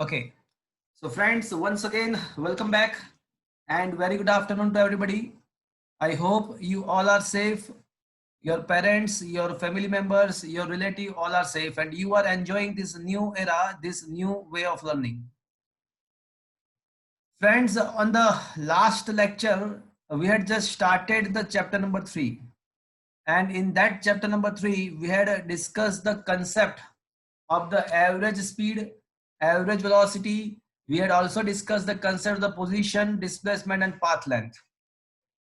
Okay, so friends, once again, welcome back and very good afternoon to everybody. I hope you all are safe. Your parents, your family members, your relative, all are safe, and you are enjoying this new era, this new way of learning. Friends, on the last lecture, we had just started the chapter number 3. And in that chapter number 3, we had discussed the concept of the average speed, average velocity. We had also discussed the concept of the position, displacement, and path length.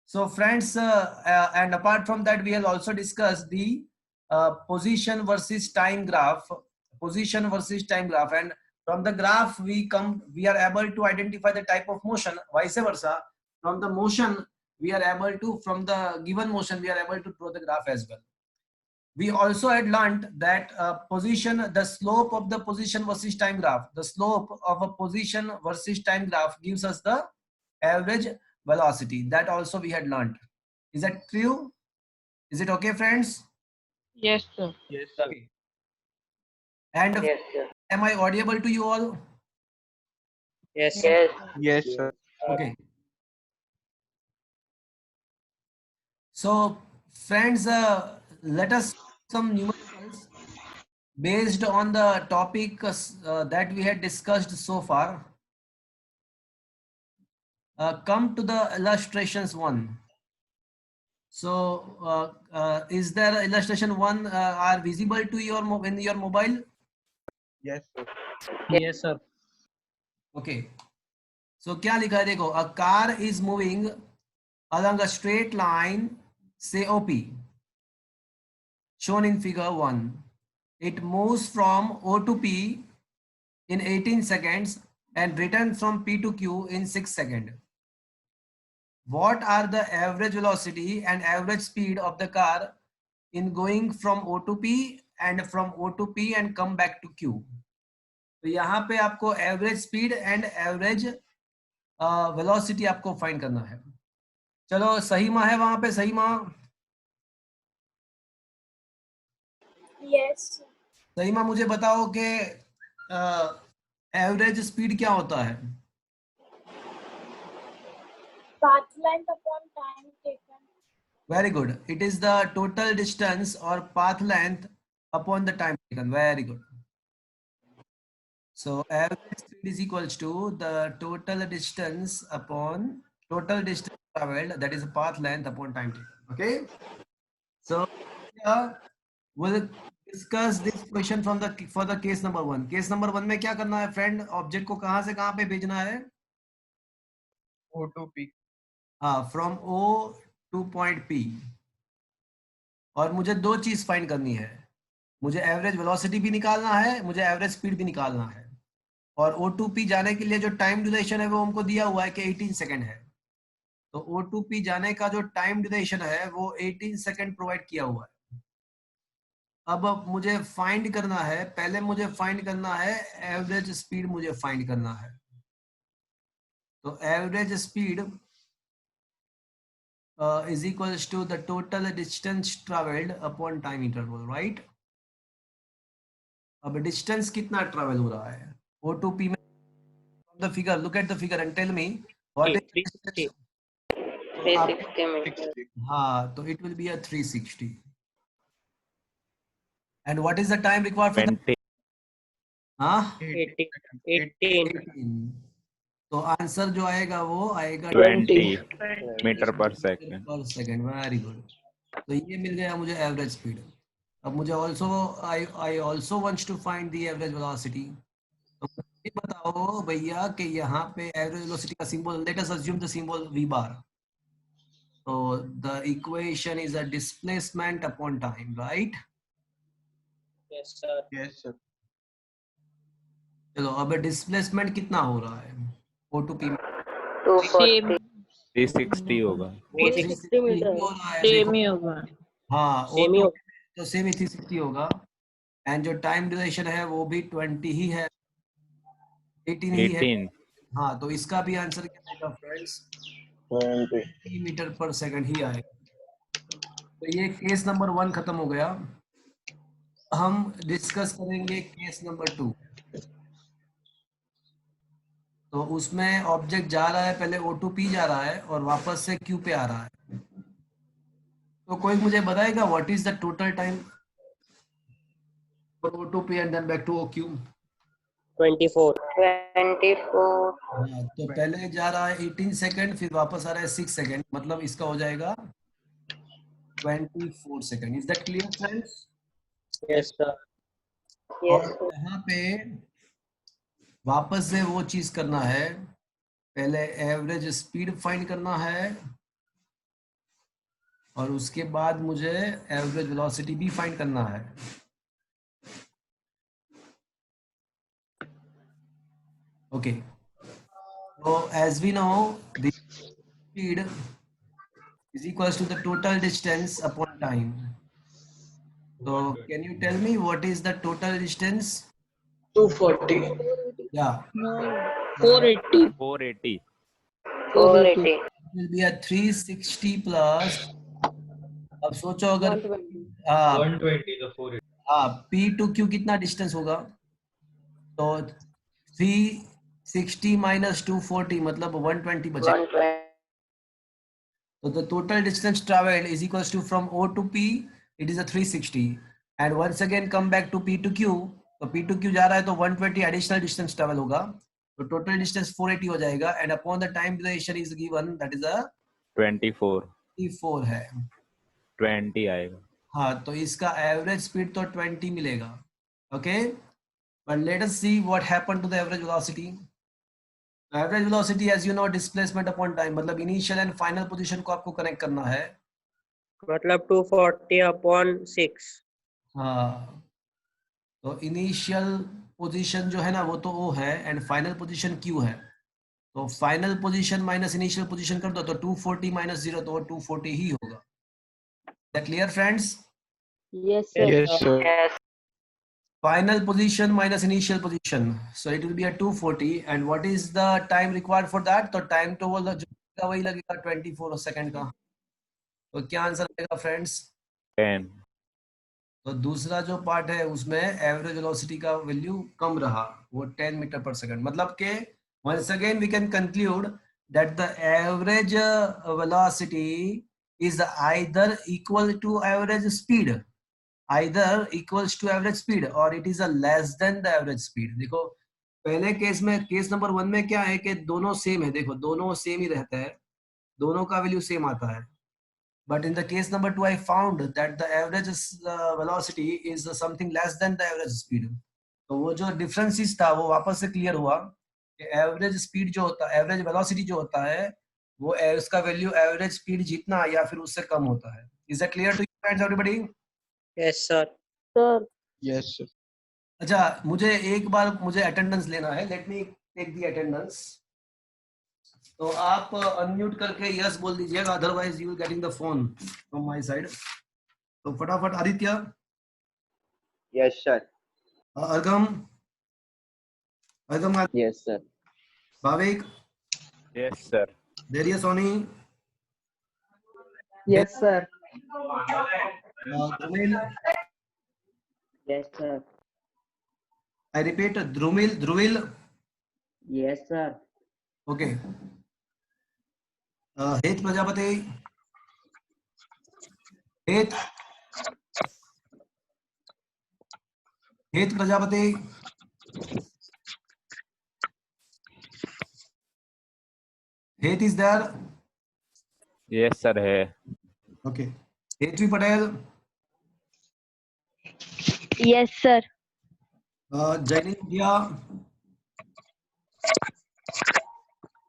So friends, and apart from that, we have also discussed the position versus time graph, and from the graph we are able to identify the type of motion, vice versa. From the motion, we are able to, from the given motion, we are able to draw the graph as well. We also had learned that the slope of the position versus time graph, the slope of a position versus time graph gives us the average velocity. That also we had learned. Is that true? Is it okay, friends? Yes, sir. Yes, sir. Okay. And Yes, sir. am I audible to you all? Yes. Yes, sir. Okay. So, friends, let us some numericals based on the topic that we had discussed so far. Come to the illustrations 1. So, is there illustration 1 are visible to your in your mobile? Yes, sir. Yes, sir. Okay. So क्या लिखा है देखो, a car is moving along a straight line, say OP, shown in figure 1. It moves from O to P in 18 seconds and returns from P to Q in 6 seconds. What are the average velocity and average speed of the car in going from O to P and from O to P and come back to Q? तो यहाँ पे आपको average speed and average velocity आपको find करना है. चलो, सही माँ है वहां पे? सही माँ? यस सही माँ, मुझे बताओ कि एवरेज स्पीड क्या होता है? path length upon time taken. Very good. It is the total distance or path length upon the time taken. Very good. So average speed is equals to the total distance traveled, that is path length upon time taken. Okay. So we'll discuss this question from for the case number 1. Case number 1 में क्या करना है friend? Object को कहां से कहां पे भेजना है? O to P. हाँ, from O two point P. और मुझे 2 चीज फाइंड करनी है. मुझे एवरेज वेलोसिटी भी निकालना है, मुझे एवरेज स्पीड भी निकालना है. और O2P जाने के लिए जो टाइम ड्यूरेशन है वो हमको दिया हुआ है कि 18 सेकंड है. तो O2P जाने का जो टाइम ड्यूरेशन है वो 18 सेकंड प्रोवाइड किया हुआ है. अब मुझे फाइंड करना है, पहले मुझे फाइंड करना है एवरेज स्पीड, मुझे फाइंड करना है. तो average speed is equals to the total distance traveled upon time interval, right? अब डिस्टेंस कितना ट्रेवल हो रहा है O2P में? the figure, look at the figure and tell me what is 360. 360 meters. 60. हाँ, तो it will be a 360. And what is the time required for that? हाँ, 18. 18. तो आंसर जो आएगा वो आएगा 20 मीटर पर सेकंड. पर सेकंड. Very good. तो ये मिल गया मुझे एवरेज स्पीड. अब मुझे I also wants to find the average velocity. तो ये बताओ भैया कि यहाँ पे एवरेज वेलोसिटी का symbol, let us assume the symbol v bar. So the equation is a displacement upon time, right? Yes, sir. Yes, sir. चलो, अब डिस्प्लेसमेंट कितना हो रहा है O2P में? 240. 360 होगा. 360 मीटर. हो रहा है, सेम देखो. ही होगा. हाँ, Same ही O2P तो सेम ही 360 होगा. एंड जो टाइम ड्यूरेशन है वो भी 20 ही है, 18 ही है. 18. हाँ, तो इसका भी आंसर क्या आएगा फ्रेंड्स? 20 मीटर पर सेकंड ही आएगा. तो ये केस नंबर 1 खत्म हो गया. हम डिस्कस करेंगे केस नंबर 2. तो उसमें ऑब्जेक्ट जा रहा है, पहले O2P जा रहा है और वापस से Q पे आ रहा है। तो कोई मुझे बताएगा what is the total time for O2P and then back to OQ? 24. 24. हाँ, तो पहले जा रहा है 18 सेकंड, फिर वापस आ रहा है 6 सेकंड, मतलब इसका हो जाएगा 24 second. Is that clear friends? Yes, sir. Yes, और sir. यहाँ पे वापस से वो चीज करना है, पहले एवरेज स्पीड फाइंड करना है और उसके बाद मुझे एवरेज वेलोसिटी भी फाइंड करना है। Okay, so as we know the speed is equals to the total distance upon time. So can you tell me what is the total distance? 240. Yeah, 480. 480. 480. it will be a 360 plus, अब सोचो अगर 120. हाँ 120 तो 480 हाँ P to Q कितना distance होगा? तो 360 minus 240 मतलब 120 बचेगा। 120. So the total distance traveled is equals to from O to P, it is a 360, and once again come back to P to Q, तो P to Q जा रहा है तो 120 additional distance travel होगा, तो total distance 480 हो जाएगा, and upon the time duration is given, that is a 24. 24 है। 20 आएगा। हाँ, तो इसका एवरेज स्पीड तो 20 मिलेगा। Okay, but let us see what happened to the average velocity. Average velocity as you know displacement upon time, मतलब initial and final position को आपको कनेक्ट करना है। मतलब 240 upon 6. हाँ, तो इनिशियल पोजीशन जो है ना वो तो O है एंड फाइनल पोजीशन Q है, तो final position minus initial position कर दो तो 240 माइनस 0 तो 240 ही होगा। Clear friends? Yes, sir. Yes, sir. Yes. Final position minus initial position, so it will be a 240, and what is the time required for that? तो time तो वो जो लगेगा वही लगेगा 24 सेकंड का। तो क्या आंसर आएगा फ्रेंड्स? 10. तो दूसरा जो पार्ट है उसमें एवरेज वेलोसिटी का वैल्यू कम रहा, वो 10 मीटर पर सेकंड, मतलब के once again we can conclude that the average velocity is either equal to average speed, either equals to average speed or it is a less than the average speed। देखो पहले case में, case number 1 में क्या है कि दोनों same है, देखो दोनों सेम ही रहता है, दोनों का वैल्यू सेम आता है, but in the case number 2 I found that the average velocity is something less than the average speed। तो वो जो डिफरेंसेस था वो वापस से क्लियर हुआ कि एवरेज स्पीड जो होता है, एवरेज वेलोसिटी जो होता है वो उसका वैल्यू एवरेज स्पीड जितना या फिर उससे कम होता है। Is that clear to you friends everybody? Yes, sir. Sir. Yes, sir. अच्छा, मुझे एक बार मुझे अटेंडेंस लेना है, let me take the attendance. तो आप अनम्यूट करके यस बोल दीजिएगा, otherwise you will getting the phone from my side. तो फटाफट Aditya, Yes, sir. अर्गम, अर्गम, Yes, sir. Bhavik, Yes, sir. Dhairya, Soni, Yes, sir. Dhrumil, Yes, sir. I repeat Dhrumil, Dhruvil, Yes, sir. Okay. Het Prajapati, Het, Het Prajapati, Het is there, Yes, sir है। Okay. Hetvi Patel, Yes, sir. Jainil Matiya,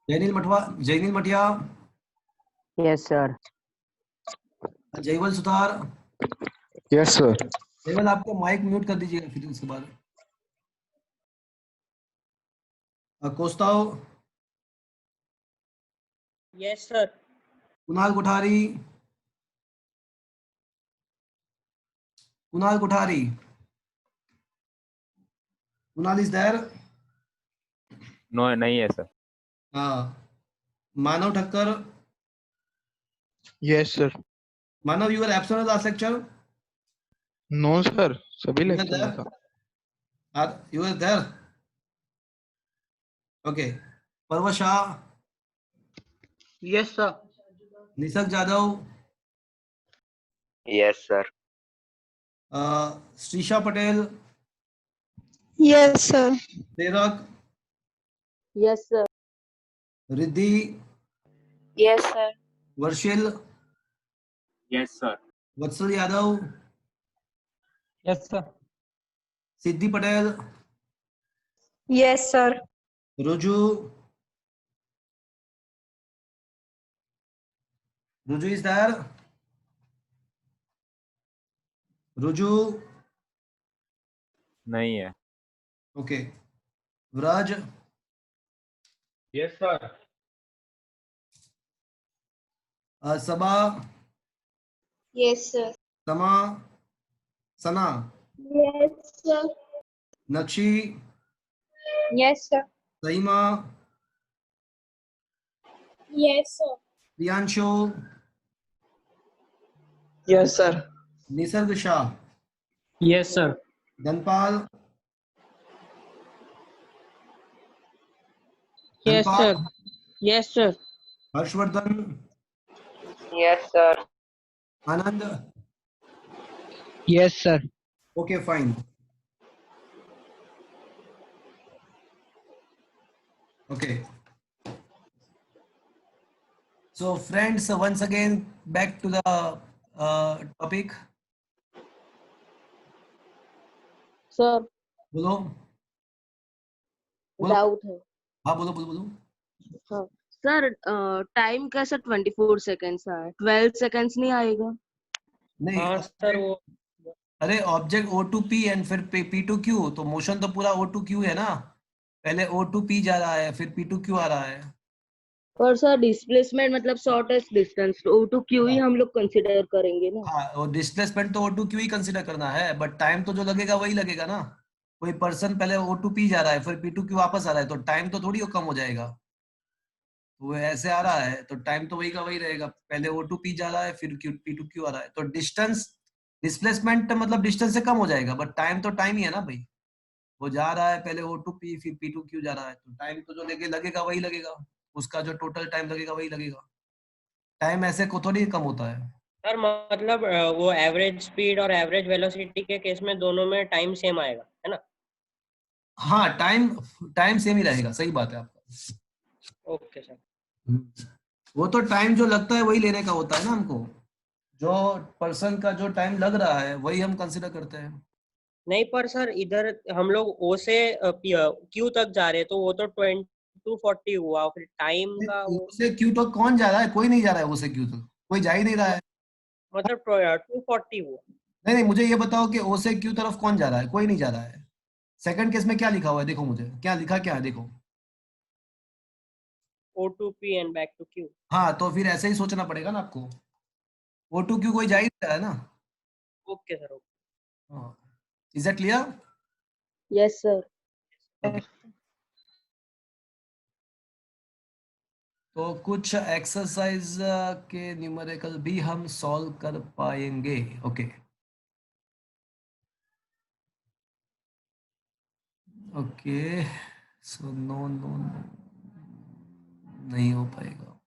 Jainil मठवा, Jainil मटिया, Yes, sir. जयवल Sutar. Yes, sir. जयवल आपको mic mute कर दीजिएगा फिर उसके बाद। Kaustav, Yes, sir. Kunal Kothari, Kunal Kothari, Kunal is there? No नहीं है सर। हाँ, Manav Thakkar, Yes, sir. Manav you are absent in last lecture? No, sir. सभी You are लेक्चर में there? था। You are there? Okay, पर्व Shah, Yes, sir. Nisarga Jadhav, Yes, sir. Shrisha Patel, Yes, sir. प्रेरक, Yes, sir. Riddhi, Yes, sir. Varshil, Yes, sir. वत्सल Yadav, Yes, sir. सिद्धि Patel, Yes, sir. रुजु, रुजु is there, रुजु, नहीं है। Okay, Vraj, Yes, sir. सबा, Yes, sir. समा, सना, Yes, sir. नक्शी, Yes, sir. Saima, Yes, sir. Priyanshu, Yes, sir. Nisarga Shah, Yes, sir. Dhanpal, Yes, Dhanpal, sir. Yes, sir. Harshvardhan, Yes, sir. Anand, Yes, sir. Okay fine, okay. So friends, once again back to the topic. Sir, बोलो बोलो, doubt है. हाँ बोलो बोलो बोलो। हाँ. Sir, time कैसे 24 seconds है? 12 सेकेंड्स नहीं आएगा? नहीं हाँ सर, वो अरे ऑब्जेक्ट O2P एंड फिर P2Q, तो मोशन तो पूरा O2Q है ना, पहले O2P जा रहा है फिर P2Q आ रहा है। पर सर डिस्प्लेसमेंट मतलब शॉर्टेस्ट डिस्टेंस O2Q ही हम लोग कंसिडर करेंगे ना. हाँ, और डिस्प्लेसमेंट तो O2Q ही कंसिडर करना है, बट टाइम तो जो लगेगा वही लगेगा ना। कोई पर्सन पहले O2P जा रहा है फिर P2Q वापस आ रहा है, तो टाइम तो थोड़ी कम हो जाएगा। वो ऐसे आ रहा है तो टाइम तो वही का वही रहेगा, पहले O2P जा रहा है फिर P2Q आ रहा है, तो डिस्टेंस डिस्प्लेसमेंट मतलब डिस्टेंस से कम हो जाएगा, बट टाइम तो टाइम ही है ना भाई। वो जा रहा है पहले O2P फिर P2Q जा रहा है, तो टाइम तो जो लगेगा वही लगेगा, उसका जो टोटल टाइम लगेगा वही लगेगा। टाइम ऐसे को थोड़ी कम होता है। सर मतलब वो एवरेज स्पीड और एवरेज वेलोसिटी के केस में दोनों में टाइम सेम आएगा, है ना? हाँ, टाइम टाइम सेम ही रहेगा, सही बात है आपका। Okay sir. वो तो टाइम जो लगता है वही लेने का होता है ना हमको, जो पर्सन का जो टाइम लग रहा है वही हम कंसिडर करते हैं। नहीं पर सर इधर हम लोग ओ से क्यू तक जा रहे हैं, तो वो तो 240 हुआ, फिर टाइम का वो उसे क्यू तक कौन जा रहा है? कोई नहीं जा रहा है उसे क्यू तक, कोई जा ही नहीं रहा है। मतलब 240 हुआ। नहीं नहीं, मुझे ये बताओ कि ओ से क्यू तरफ कौन जा रहा है? कोई नहीं जा रहा है। सेकंड केस में क्या लिखा हुआ है देखो, मुझे क्या लिखा, क्या है देखो। O2P and back to Q. हाँ, तो फिर ऐसे ही सोचना पड़ेगा ना आपको, O2Q कोई जा ही नहीं रहा है ना। Okay sir, okay. Is that clear? Yes sir. Okay, तो कुछ एक्सरसाइज के न्यूमेरिकल भी हम सॉल्व कर पाएंगे। Okay okay, so no no no, नहीं हो पाएगा।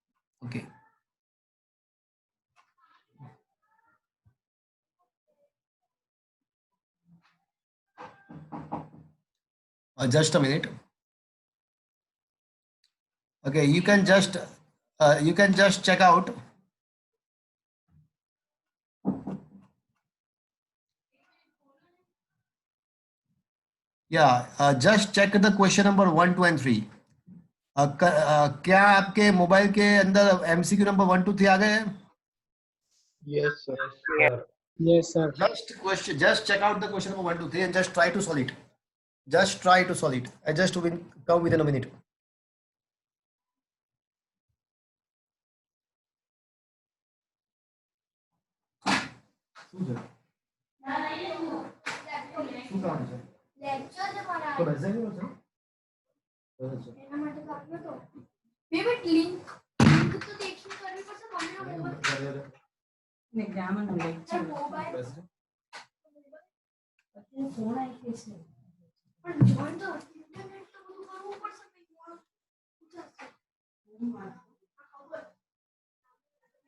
Okay just a minute. Okay, you can just check out. Yeah, just check the question number 1, 2 and 3. क्या आपके मोबाइल के अंदर MCQ नंबर 1, 2, 3 आ गए हैं? Yes, sir. Yes sir. Just check out the question number 1, 2, 3 and just try to solve it. Just try to solve it. I just will come within a minute.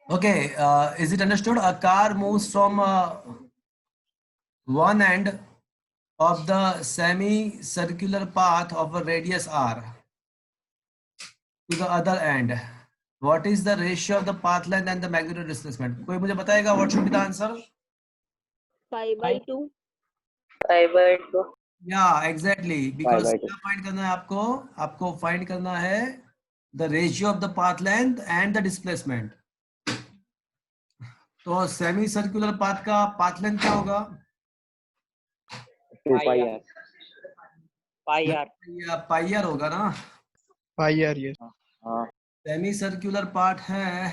Okay, is it understood? A car moves from one end of the semicircular path of a radius r to the other end. What is the ratio of the path length and the magnitude displacement? कोई मुझे बताएगा what should be the answer? 5/2. 5/2. Yeah, exactly. Because 5/2. क्या find करना है आपको? आपको find करना है the ratio of the path length and the displacement. तो सेमी सर्कुलर पाथ का पाथ लेंथ क्या होगा? 2 pi r. Pi r pi r होगा ना? Pi r, yes. हाँ. सेमी सर्कुलर पार्ट है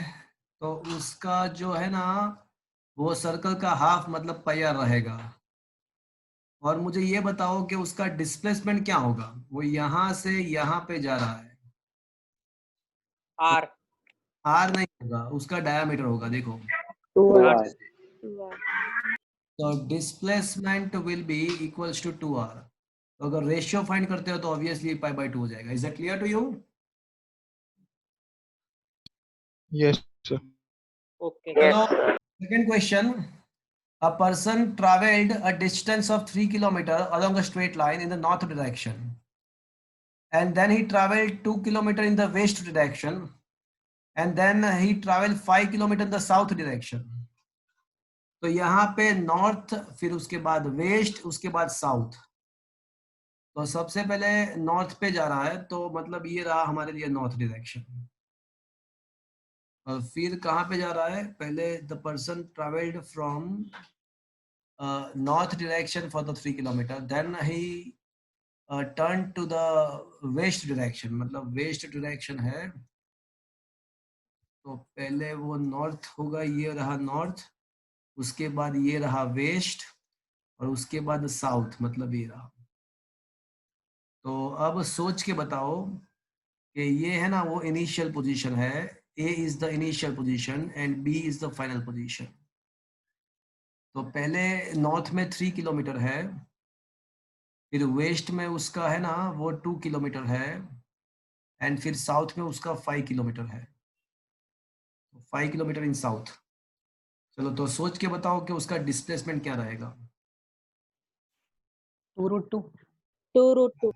तो उसका जो है ना वो सर्कल का हाफ मतलब पाई आर रहेगा। और मुझे ये बताओ कि उसका डिस्प्लेसमेंट क्या होगा? वो यहाँ से यहाँ पे जा रहा है। आर आर नहीं होगा, उसका डायमीटर होगा। देखो 2r. तो displacement will be equals to 2r। तो अगर रेशियो फाइंड करते हो तो ऑब्वियसली पाई बाय 2 हो जाएगा। Is that clear to you? Yes, sir. Okay Yes, चलो sir. Second question. A person traveled a distance of 3 kilometers along a straight line in the north direction. And then he traveled 2 kilometers in the west direction. And then he traveled 5 kilometers in the south direction. तो यहाँ पे north, फिर उसके बाद waste, उसके बाद south. तो सबसे पहले नॉर्थ पे जा रहा है तो मतलब ये रहा हमारे लिए नॉर्थ डायरेक्शन। और फिर कहाँ पे जा रहा है? पहले the person travelled from north direction for the 3 kilometer, then he turned to the west direction, मतलब west direction है तो पहले वो north होगा, ये रहा north, उसके बाद ये रहा west और उसके बाद south मतलब ये रहा। तो अब सोच के बताओ कि ये है ना वो इनिशियल पोजीशन है, A is the initial position and B is the final position। तो पहले नॉर्थ में 3 किलोमीटर है, फिर वेस्ट में उसका है ना वो 2 किलोमीटर है एंड फिर साउथ में उसका 5 किलोमीटर है। 5 किलोमीटर इन साउथ। चलो तो सोच के बताओ कि उसका डिस्प्लेसमेंट क्या रहेगा? 2√2 2√2.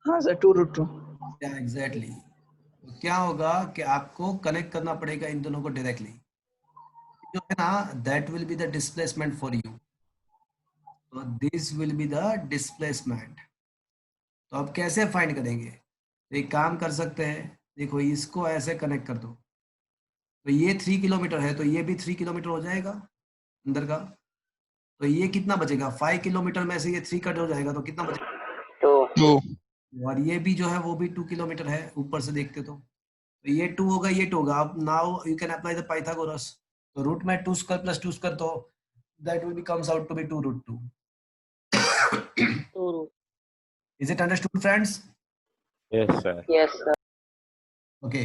हाँ सर, 2√2. क्या एग्जैक्टली क्या होगा कि आपको कनेक्ट करना पड़ेगा इन दोनों को डायरेक्टली, जो है ना that will be the displacement for you. तो this will be the displacement. तो अब कैसे फाइंड करेंगे? तो एक काम कर सकते हैं, देखो इसको ऐसे कनेक्ट कर दो, तो ये 3 किलोमीटर है तो ये भी 3 किलोमीटर हो जाएगा अंदर का। तो ये कितना बचेगा? 5 किलोमीटर में से ये 3 कट हो जाएगा तो कितना बचेगा? 2. 2. और ये भी जो है वो भी 2 किलोमीटर है ऊपर से देखते तो ये 2 होगा, ये 2 होगा। अब now you can apply the Pythagoras. तो रूट में 2 स्क्वायर प्लस 2 स्क्वायर, तो that will be comes out to be 2√2। 2. Is it understood friends? Yes, sir. Yes, sir. Okay.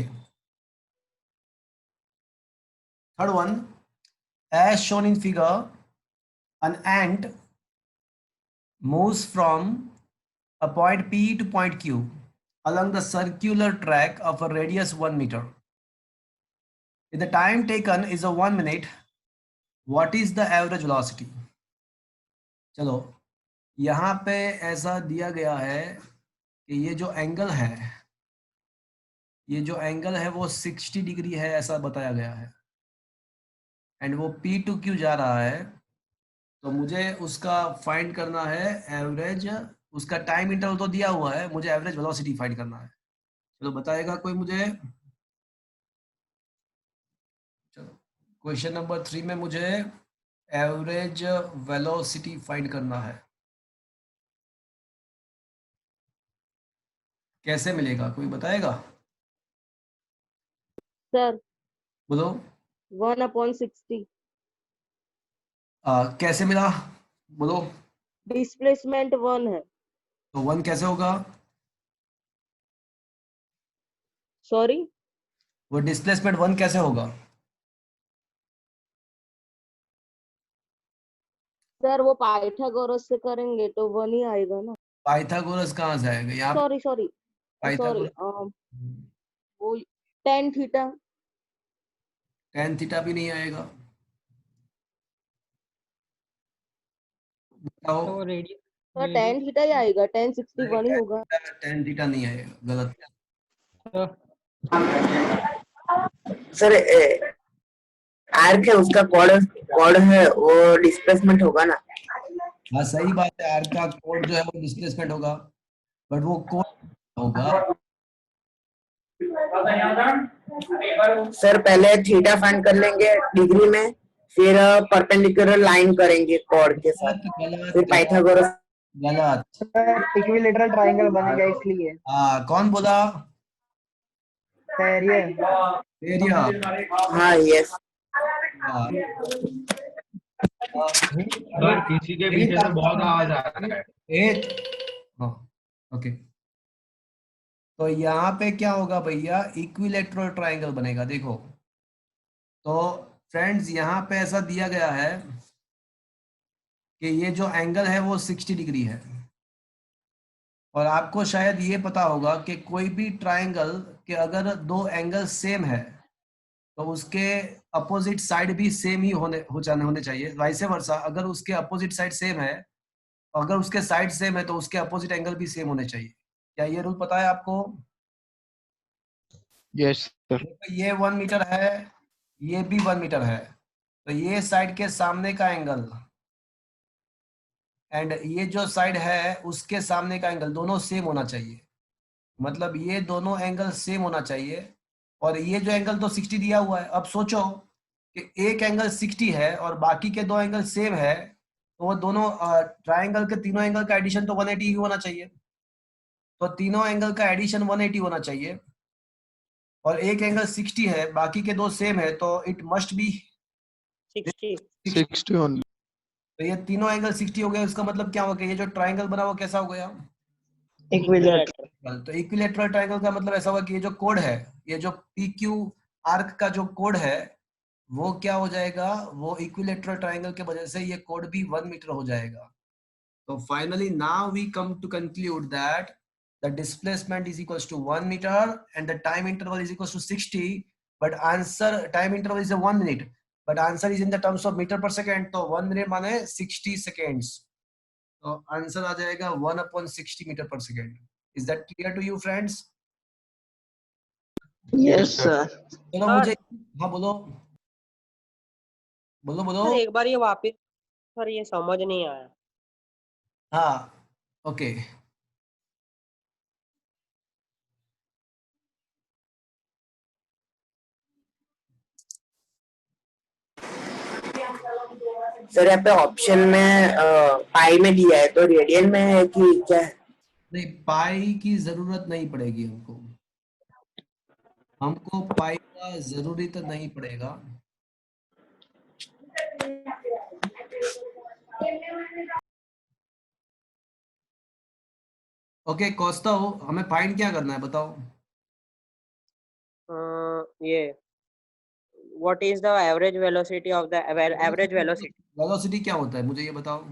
Third one, as shown in figure, an ant moves from a point P to point Q along the circular track of a radius 1 meter. If the time taken is a 1 minute, what is the average velocity? चलो यहाँ पे ऐसा दिया गया है कि ये जो एंगल है, ये जो एंगल है वो 60 डिग्री है ऐसा बताया गया है एंड वो P to Q जा रहा है। तो मुझे उसका फाइंड करना है एवरेज, उसका टाइम इंटरवल तो दिया हुआ है, मुझे एवरेज वेलोसिटी फाइंड करना है। चलो बताएगा कोई मुझे? चलो क्वेश्चन नंबर 3 में मुझे एवरेज वेलोसिटी फाइंड करना है। कैसे मिलेगा कोई बताएगा? सर बोलो। 1/60. कैसे मिला? बोलो। डिस्प्लेसमेंट 1 है। तो 1 कैसे होगा? सॉरी वो डिस्प्लेसमेंट 1 कैसे होगा? सर वो पाइथागोरस से करेंगे तो 1 ही आएगा ना। पाइथागोरस कहाँ से आएगा यहाँ? सॉरी सॉरी पाइथागोरस वो tan थीटा tan थीटा भी नहीं आएगा। बताओ। तो रेडियस सर tan थीटा ही आएगा, tan 61 ही tan होगा। थीटा tan थीटा नहीं आएगा, गलत। सर आर्क है उसका कॉर्ड कॉर्ड है वो डिस्प्लेसमेंट होगा ना। हाँ सही बात है, आर्क का कोड जो है वो डिस्प्लेसमेंट होगा, बट वो कोड होगा। सर पहले थीटा फाइंड कर लेंगे डिग्री में, फिर परपेंडिकुलर लाइन करेंगे कॉर्ड के साथ, गलत गलत फिर गलत पाइथागोरस। गलत। इक्विलेटरल ट्रायंगल बनेगा इसलिए। कौन बोला? एरिया। एरिया। हाँ यस। सर किसी के पीछे से बहुत आवाज आ रहा है। हाँ ओके। तो यहाँ पे क्या होगा भैया, इक्विलेटरल ट्रायंगल बनेगा। देखो तो फ्रेंड्स यहाँ पे ऐसा दिया गया है कि ये जो एंगल है वो 60 डिग्री है, और आपको शायद ये पता होगा कि कोई भी ट्रायंगल के अगर दो एंगल सेम है तो उसके अपोजिट साइड भी सेम ही होने चाहिए। वैसे वर्सा अगर उसके अपोजिट साइड सेम है, अगर उसके साइड सेम है तो उसके अपोजिट एंगल भी सेम होने चाहिए। क्या ये रूल पता है आपको? Yes sir. देखो ये 1 मीटर है, ये भी 1 मीटर है, तो ये साइड के सामने का एंगल एंड ये जो साइड है उसके सामने का एंगल दोनों सेम होना चाहिए। मतलब ये दोनों एंगल सेम होना चाहिए, और ये जो एंगल तो 60 दिया हुआ है। अब सोचो कि एक एंगल 60 है और बाकी के दो एंगल सेम है, तो वो दोनों ट्रायंगल के तीनों एंगल का एडिशन तो 180 ही होना चाहिए। तो तीनों एंगल का एडिशन 180 होना चाहिए, और एक एंगल 60 है, बाकी के दो सेम है, तो इट मस्ट बी 60। 60 ओनली। तो ये तीनों एंगल 60 हो गए। इसका मतलब क्या हो गया, ये जो ट्रायंगल बना वो कैसा हो गया? इक्विलेटरल। तो इक्विलेटरल ट्रायंगल का मतलब ऐसा हुआ कि ये जो कोड है, ये जो पी क्यू आर्क का जो कोड है वो क्या हो जाएगा, वो इक्विलेटरल ट्रायंगल के वजह से ये कोड भी 1 मीटर हो जाएगा। So finally now we come to conclude that the displacement is equals to 1 meter and the time interval is equals to 60, but answer time interval is a 1 minute, but answer is in the terms of meter per second, तो 1 minute माने 60 seconds, तो answer आ जाएगा 1/60 metre पर second. Is that clear to you friends? Yes sir. चलो sir मुझे, हाँ बोलो बोलो बोलो। सर एक बार ये वापस, सर ये समझ नहीं आया। हाँ ओके। सर यहाँ पे ऑप्शन में पाई में दिया है तो रेडियन में है कि क्या है? नहीं, पाई की जरूरत नहीं पड़ेगी हमको, हमको पाई का जरूरी तो नहीं पड़ेगा। ओके कोस्टा हो, हमें फाइंड क्या करना है बताओ? ये what is the average velocity of the average velocity velocity क्या होता है मुझे ये बताओ?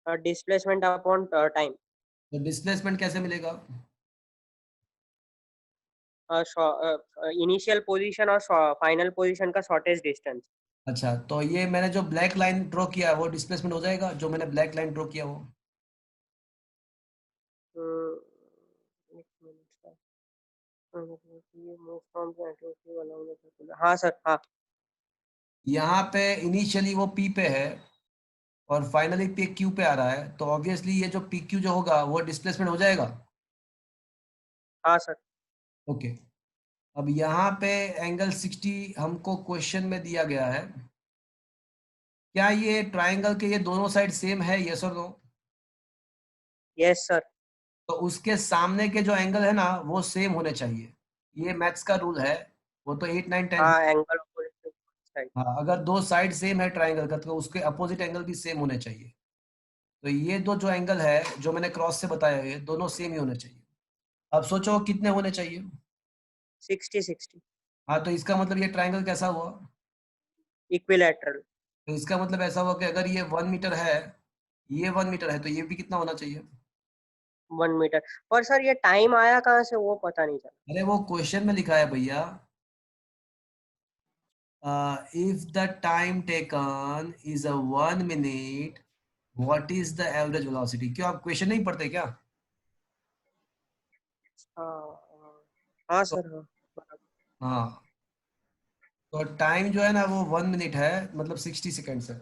Displacement upon time. तो डिस्प्लेसमेंट कैसे मिलेगा? इनिशियल पोजीशन और फाइनल पोजीशन का शॉर्टेस्ट डिस्टेंस। अच्छा, तो ये मैंने जो ब्लैक लाइन ड्रॉ किया है वो डिस्प्लेसमेंट हो जाएगा, जो मैंने ब्लैक लाइन ड्रॉ किया वो? हाँ सर हाँ। यहाँ पे इनिशियली वो पी पे है और फाइनली पे क्यू पे आ रहा है, तो ऑब्वियसली ये जो पी क्यू जो होगा वो डिस्प्लेसमेंट हो जाएगा। हाँ सर। ओके, अब यहाँ पे एंगल 60 हमको क्वेश्चन में दिया गया है। क्या ये ट्रायंगल के ये दोनों साइड सेम है, यस और नो? Yes sir. तो उसके सामने के जो एंगल है ना वो सेम होने चाहिए, ये मैथ्स का रूल है, वो तो 8 9 10। हाँ एंगल ऑपोजिट साइड। हाँ, अगर दो साइड सेम है ट्रायंगल का तो उसके अपोजिट एंगल भी सेम होने चाहिए। तो ये दो जो एंगल है जो मैंने क्रॉस से बताया है दोनों सेम ही होने चाहिए। अब सोचो कितने होने चाहिए? 60 हाँ, तो इसका मतलब ये ट्रायंगल कैसा हुआ? इक्विलैटरल। तो इसका मतलब ऐसा हुआ कि अगर ये 1 मीटर है, ये 1 मीटर है, तो ये भी कितना होना चाहिए? 1 मीटर। पर सर ये टाइम आया कहाँ से वो पता नहीं चला। अरे वो क्वेश्चन में लिखा है भैया। if the time taken is a 1 minute, what is the average velocity? क्यों आप क्वेश्चन नहीं पढ़ते क्या? हाँ सर हाँ हाँ, तो टाइम जो है ना वो 1 मिनट है, मतलब 60 सेकेंड्स है।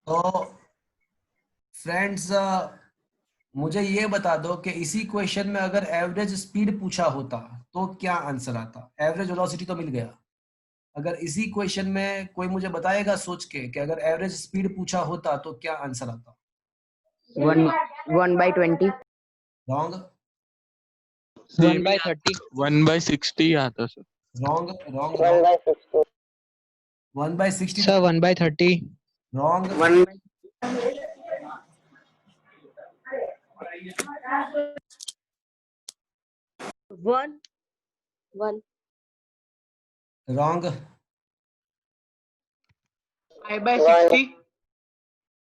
तो फ्रेंड्स, मुझे ये बता दो कि इसी क्वेश्चन में अगर एवरेज स्पीड पूछा होता तो क्या आंसर आता? एवरेज वेलोसिटी तो मिल गया, अगर इसी क्वेश्चन में कोई मुझे बताएगा सोच के कि अगर एवरेज स्पीड पूछा होता तो क्या आंसर आता? 1/20. रॉन्ग, 1/30. 1/60 आता sir. Wrong, wrong, 1/60. 1/60, Sir, 1/30. Wrong, 1 1 1 wrong, 5/60.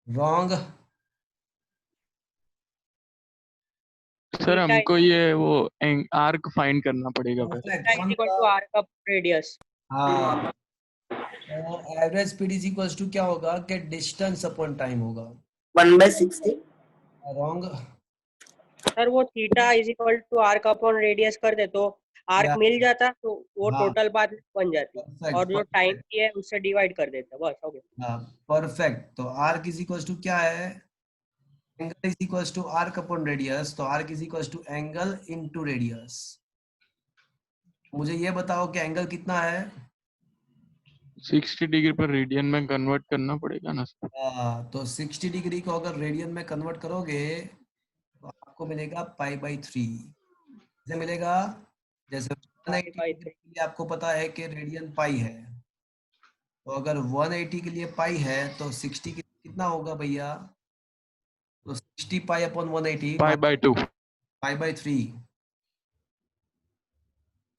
Wrong, sir हमको ये वो आर्क फाइंड करना पड़ेगा पहले. परफेक्ट। इक्वल टू आर का रेडियस। हाँ, तो average speed is equals to क्या होगा कि डिस्टेंस अपॉन टाइम होगा। 1/60. रॉन्ग, सर वो theta is equal to r का अपॉन रेडियस कर दे तो आर्क Yeah. मिल जाता तो वो हाँ। टोटल बात बन जाती Perfect, और जो perfect. टाइम की है उससे डिवाइड कर देता बस हो गया। हाँ, परफेक्ट। तो आर्क इज इक्वल्स टू क्या है? Angle is equals to arc upon radius, तो arc is equals to angle into radius. मुझे ये बताओ कि एंगल कितना है? 60 डिग्री पर रेडियन में कन्वर्ट करना पड़ेगा ना सर. तो 60 डिग्री को अगर रेडियन में कन्वर्ट करोगे तो आपको मिलेगा π/3। कैसे मिलेगा? जैसे 180 के लिए आपको पता है कि रेडियन पाई है, तो अगर 180 के लिए पाई है तो 60 कितना होगा भैया? तो 60 पाई अपॉन 180 π/2. π/3।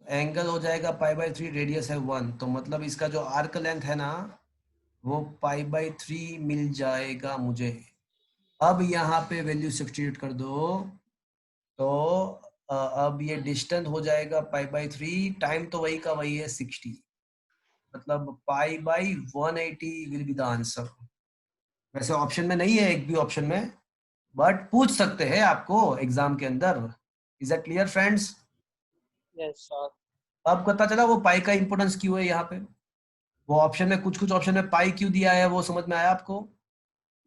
एंगल हो जाएगा π/3, रेडियस है 1, तो मतलब इसका जो आर्क लेंथ है ना वो π/3 मिल जाएगा मुझे। अब यहाँ पे वैल्यू सब्स्टिट्यूट कर दो तो अब ये डिस्टेंस हो जाएगा π/3, टाइम तो वही का वही है 60, मतलब π/180 विल बी द आंसर। वैसे ऑप्शन में नहीं है एक भी ऑप्शन में, बट पूछ सकते हैं आपको एग्जाम के अंदर। Is that clear friends? Yes sir. अब पता चला वो पाई का इंपोर्टेंस क्यों है यहाँ पे। वो ऑप्शन में कुछ ऑप्शन में पाई क्यों दिया है वो समझ में आया आपको?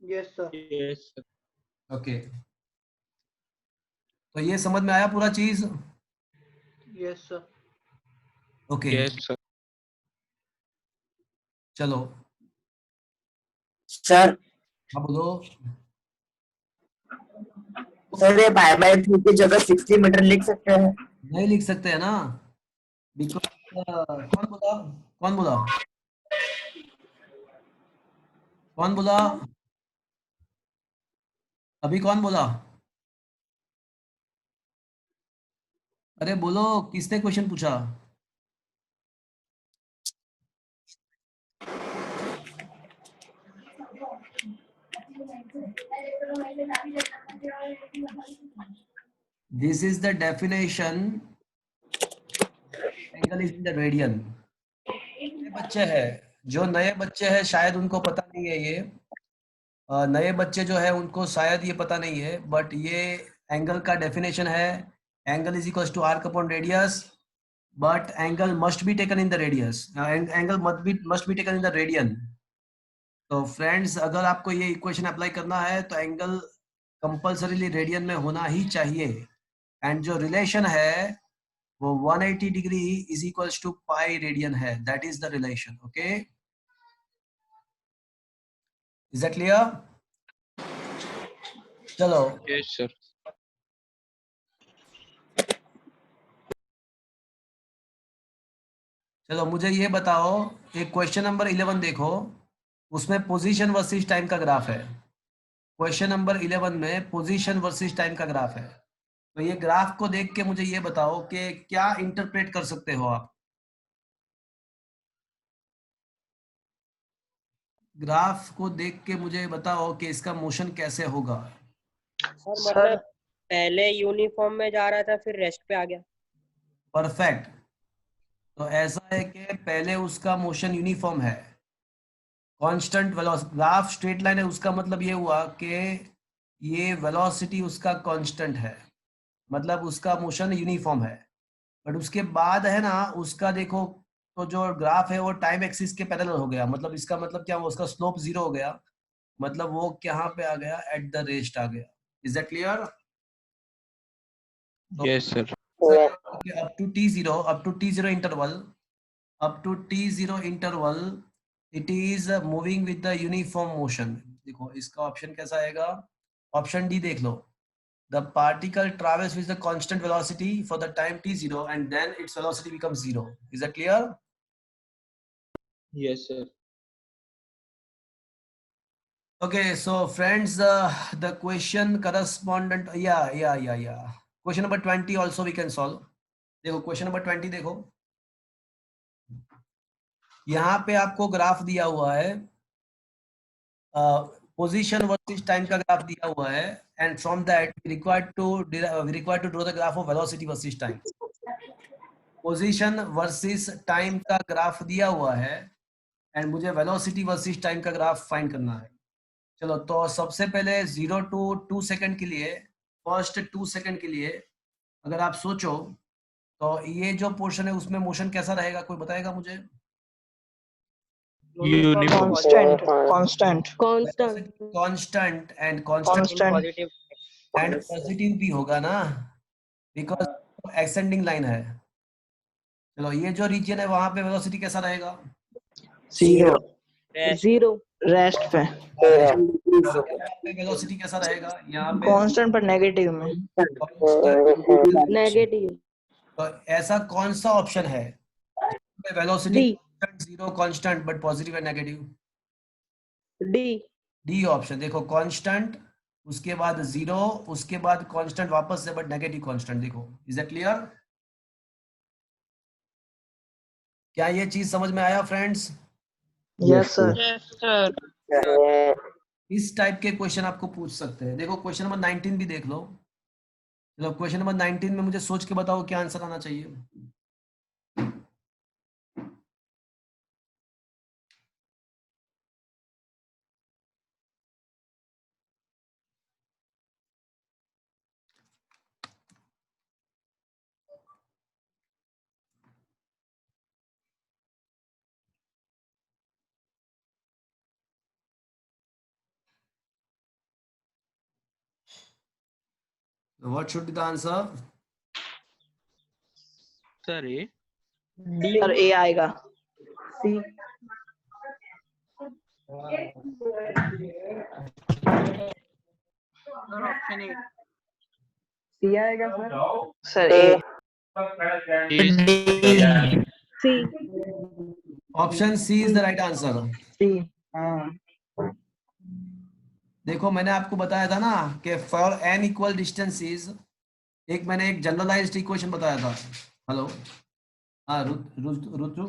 Yes, sir. Yes sir. Okay, तो ये समझ में आया पूरा चीज? Yes, sir. Okay, yes sir. चलो सर अब बोलो। सर ये π/3 की जगह 60 मीटर लिख सकते हैं? नहीं लिख सकते है ना, बिकॉज कौन बोला? कौन बोला? कौन बोला? अभी कौन बोला? अरे बोलो, किसने क्वेश्चन पूछा? This is the definition. Angle is in the radian. नए बच्चे हैं, जो नए बच्चे हैं शायद उनको पता नहीं है ये। नए बच्चे जो है उनको शायद ये पता नहीं है, बट ये एंगल का डेफिनेशन है। Angle is equals to arc upon radius, but angle must be taken in the radius, angle must be taken in the radian. तो फ्रेंड्स, अगर आपको ये इक्वेशन अप्लाई करना है तो एंगल कंपल्सरीली रेडियन में होना ही चाहिए। एंड जो रिलेशन है वो 180 degree is equals to pi radian है, that is the relation. Okay, is that clear? चलो यस सर. चलो मुझे ये बताओ, एक क्वेश्चन नंबर 11 देखो, उसमें पोजीशन वर्सेस टाइम का ग्राफ है। क्वेश्चन नंबर 11 में पोजीशन वर्सेस टाइम का ग्राफ है। तो ये ग्राफ को देख के मुझे ये बताओ कि क्या इंटरप्रेट कर सकते हो आप। ग्राफ को देख के मुझे बताओ कि इसका मोशन कैसे होगा। सर मतलब पहले यूनिफॉर्म में जा रहा था फिर रेस्ट पे आ गया। परफेक्ट। तो ऐसा है कि पहले उसका मोशन यूनिफॉर्म है, constant velocity, graph straight line है, उसका मतलब ये हुआ कि ये वेलोसिटी उसका कांस्टेंट है, मतलब उसका मोशन यूनिफॉर्म है। बट उसके बाद है ना उसका देखो, तो जो ग्राफ है वो टाइम एक्सिस के पैरेलल हो गया, मतलब इसका मतलब क्या हुआ, उसका स्लोप 0 हो गया, मतलब वो कहाँ पे आ गया, एट द रेस्ट आ गया। Is that clear? Yes sir. up to t0 interval, it is moving with the uniform motion। देखो इसका ऑप्शन कैसा आएगा, ऑप्शन डी देख लो, the particle travels with the constant velocity for the time t0 and then its velocity becomes 0। is that clear? Yes sir. Okay, so friends, the question correspondent, yeah, question number 20 also we can solve। देखो question number 20 देखो, यहाँ पे आपको graph दिया हुआ है, position versus time का graph दिया हुआ है, and from that we required to draw the graph of velocity versus time. Position versus time का ग्राफ दिया हुआ है एंड मुझे वेलोसिटी वर्सेस टाइम का ग्राफ फाइंड करना है। चलो तो सबसे पहले 0 to 2 सेकंड के लिए, फर्स्ट 2 सेकंड के लिए अगर आप सोचो तो ये जो पोर्शन है उसमें मोशन कैसा रहेगा, कोई बताएगा मुझे? Uniform. Constant constant and positive and positive भी होगा ना, बिकॉज एक्सेंडिंग लाइन है। चलो ये जो रीजन है वहां पे वेलोसिटी कैसा रहेगा, 0 रेस्ट पे, यहाँ पे वेलोसिटी कैसा रहेगा, यहाँ पे कांस्टेंट पर नेगेटिव में, नेगेटिव। तो ऐसा कौन सा ऑप्शन है velocity D 0 constant but positive and negative? D D option. देखो कांस्टेंट, उसके बाद 0, उसके बाद कांस्टेंट वापस से बट नेगेटिव कांस्टेंट। देखो इज दैट क्लियर? क्या ये चीज समझ में आया फ्रेंड्स? Yes sir. इस टाइप के क्वेश्चन आपको पूछ सकते हैं। देखो क्वेश्चन नंबर 19 भी देख लो। चलो क्वेश्चन नंबर 19 में मुझे सोच के बताओ क्या आंसर आना चाहिए। What should be the answer? Sir A. Sir A आएगा। C option A. सी आएगा sir A. C option C is the right answer. C हाँ। देखो मैंने आपको बताया था ना कि फॉर एन इक्वल डिस्टेंसेस, मैंने एक जनरलाइज्ड इक्वेशन बताया था। हेलो, हाँ रुद्र,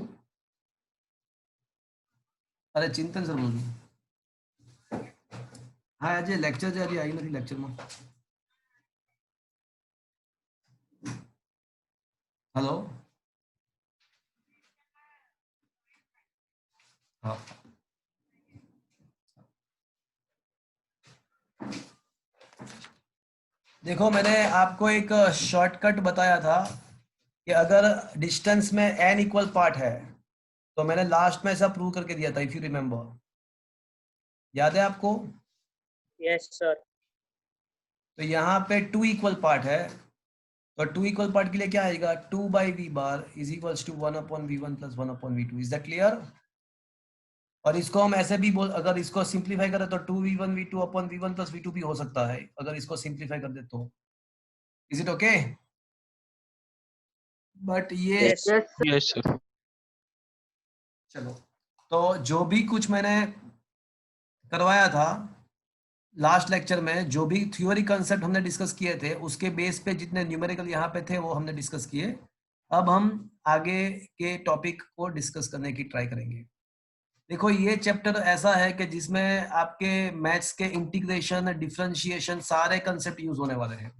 अरे चिंतन सर बोल, हाँ अजय लेक्चर जारी आई नहीं लेक्चर में। हेलो, हाँ देखो मैंने आपको एक शॉर्टकट बताया था कि अगर डिस्टेंस में n इक्वल पार्ट है तो मैंने लास्ट में ऐसा प्रूव करके दिया था, इफ यू रिमेम्बर, याद है आपको? Yes sir. तो यहाँ पे 2 इक्वल पार्ट है, तो 2 इक्वल पार्ट के लिए क्या आएगा, 2 by v bar is equals to 1/v1 plus 1/v2। Is that clear? और इसको हम ऐसे भी बोल, अगर इसको सिंप्लीफाई करें तो 2v1 v2/v1 प्लस v2 भी हो सकता है, अगर इसको सिंप्लीफाई कर दे तो। Is it okay? बट ये यस यस सर। चलो, तो जो भी कुछ मैंने करवाया था लास्ट लेक्चर में, जो भी थ्योरी कंसेप्ट हमने डिस्कस किए थे उसके बेस पे जितने न्यूमेरिकल यहाँ पे थे वो हमने डिस्कस किए। अब हम आगे के टॉपिक को डिस्कस करने की ट्राई करेंगे। देखो ये चैप्टर ऐसा है कि जिसमें आपके मैथ्स के इंटीग्रेशन, डिफरेंशिएशन, सारे कंसेप्ट यूज होने वाले हैं।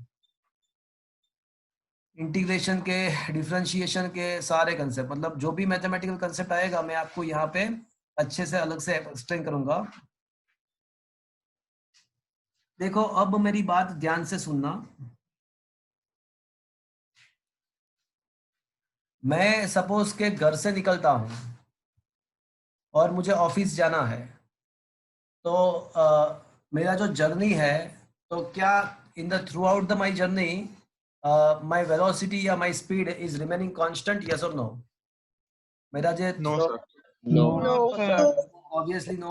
इंटीग्रेशन के, डिफरेंशिएशन के सारे कंसेप्ट, मतलब जो भी मैथमेटिकल कंसेप्ट आएगा मैं आपको यहाँ पे अच्छे से अलग से एक्सप्लेन करूंगा। देखो अब मेरी बात ध्यान से सुनना। मैं सपोज के घर से निकलता हूँ और मुझे ऑफिस जाना है, तो मेरा जो जर्नी है, तो क्या in the throughout the my journey my velocity या my speed is remaining constant, yes और नो? मेरा जो no sir. No, sir. obviously no.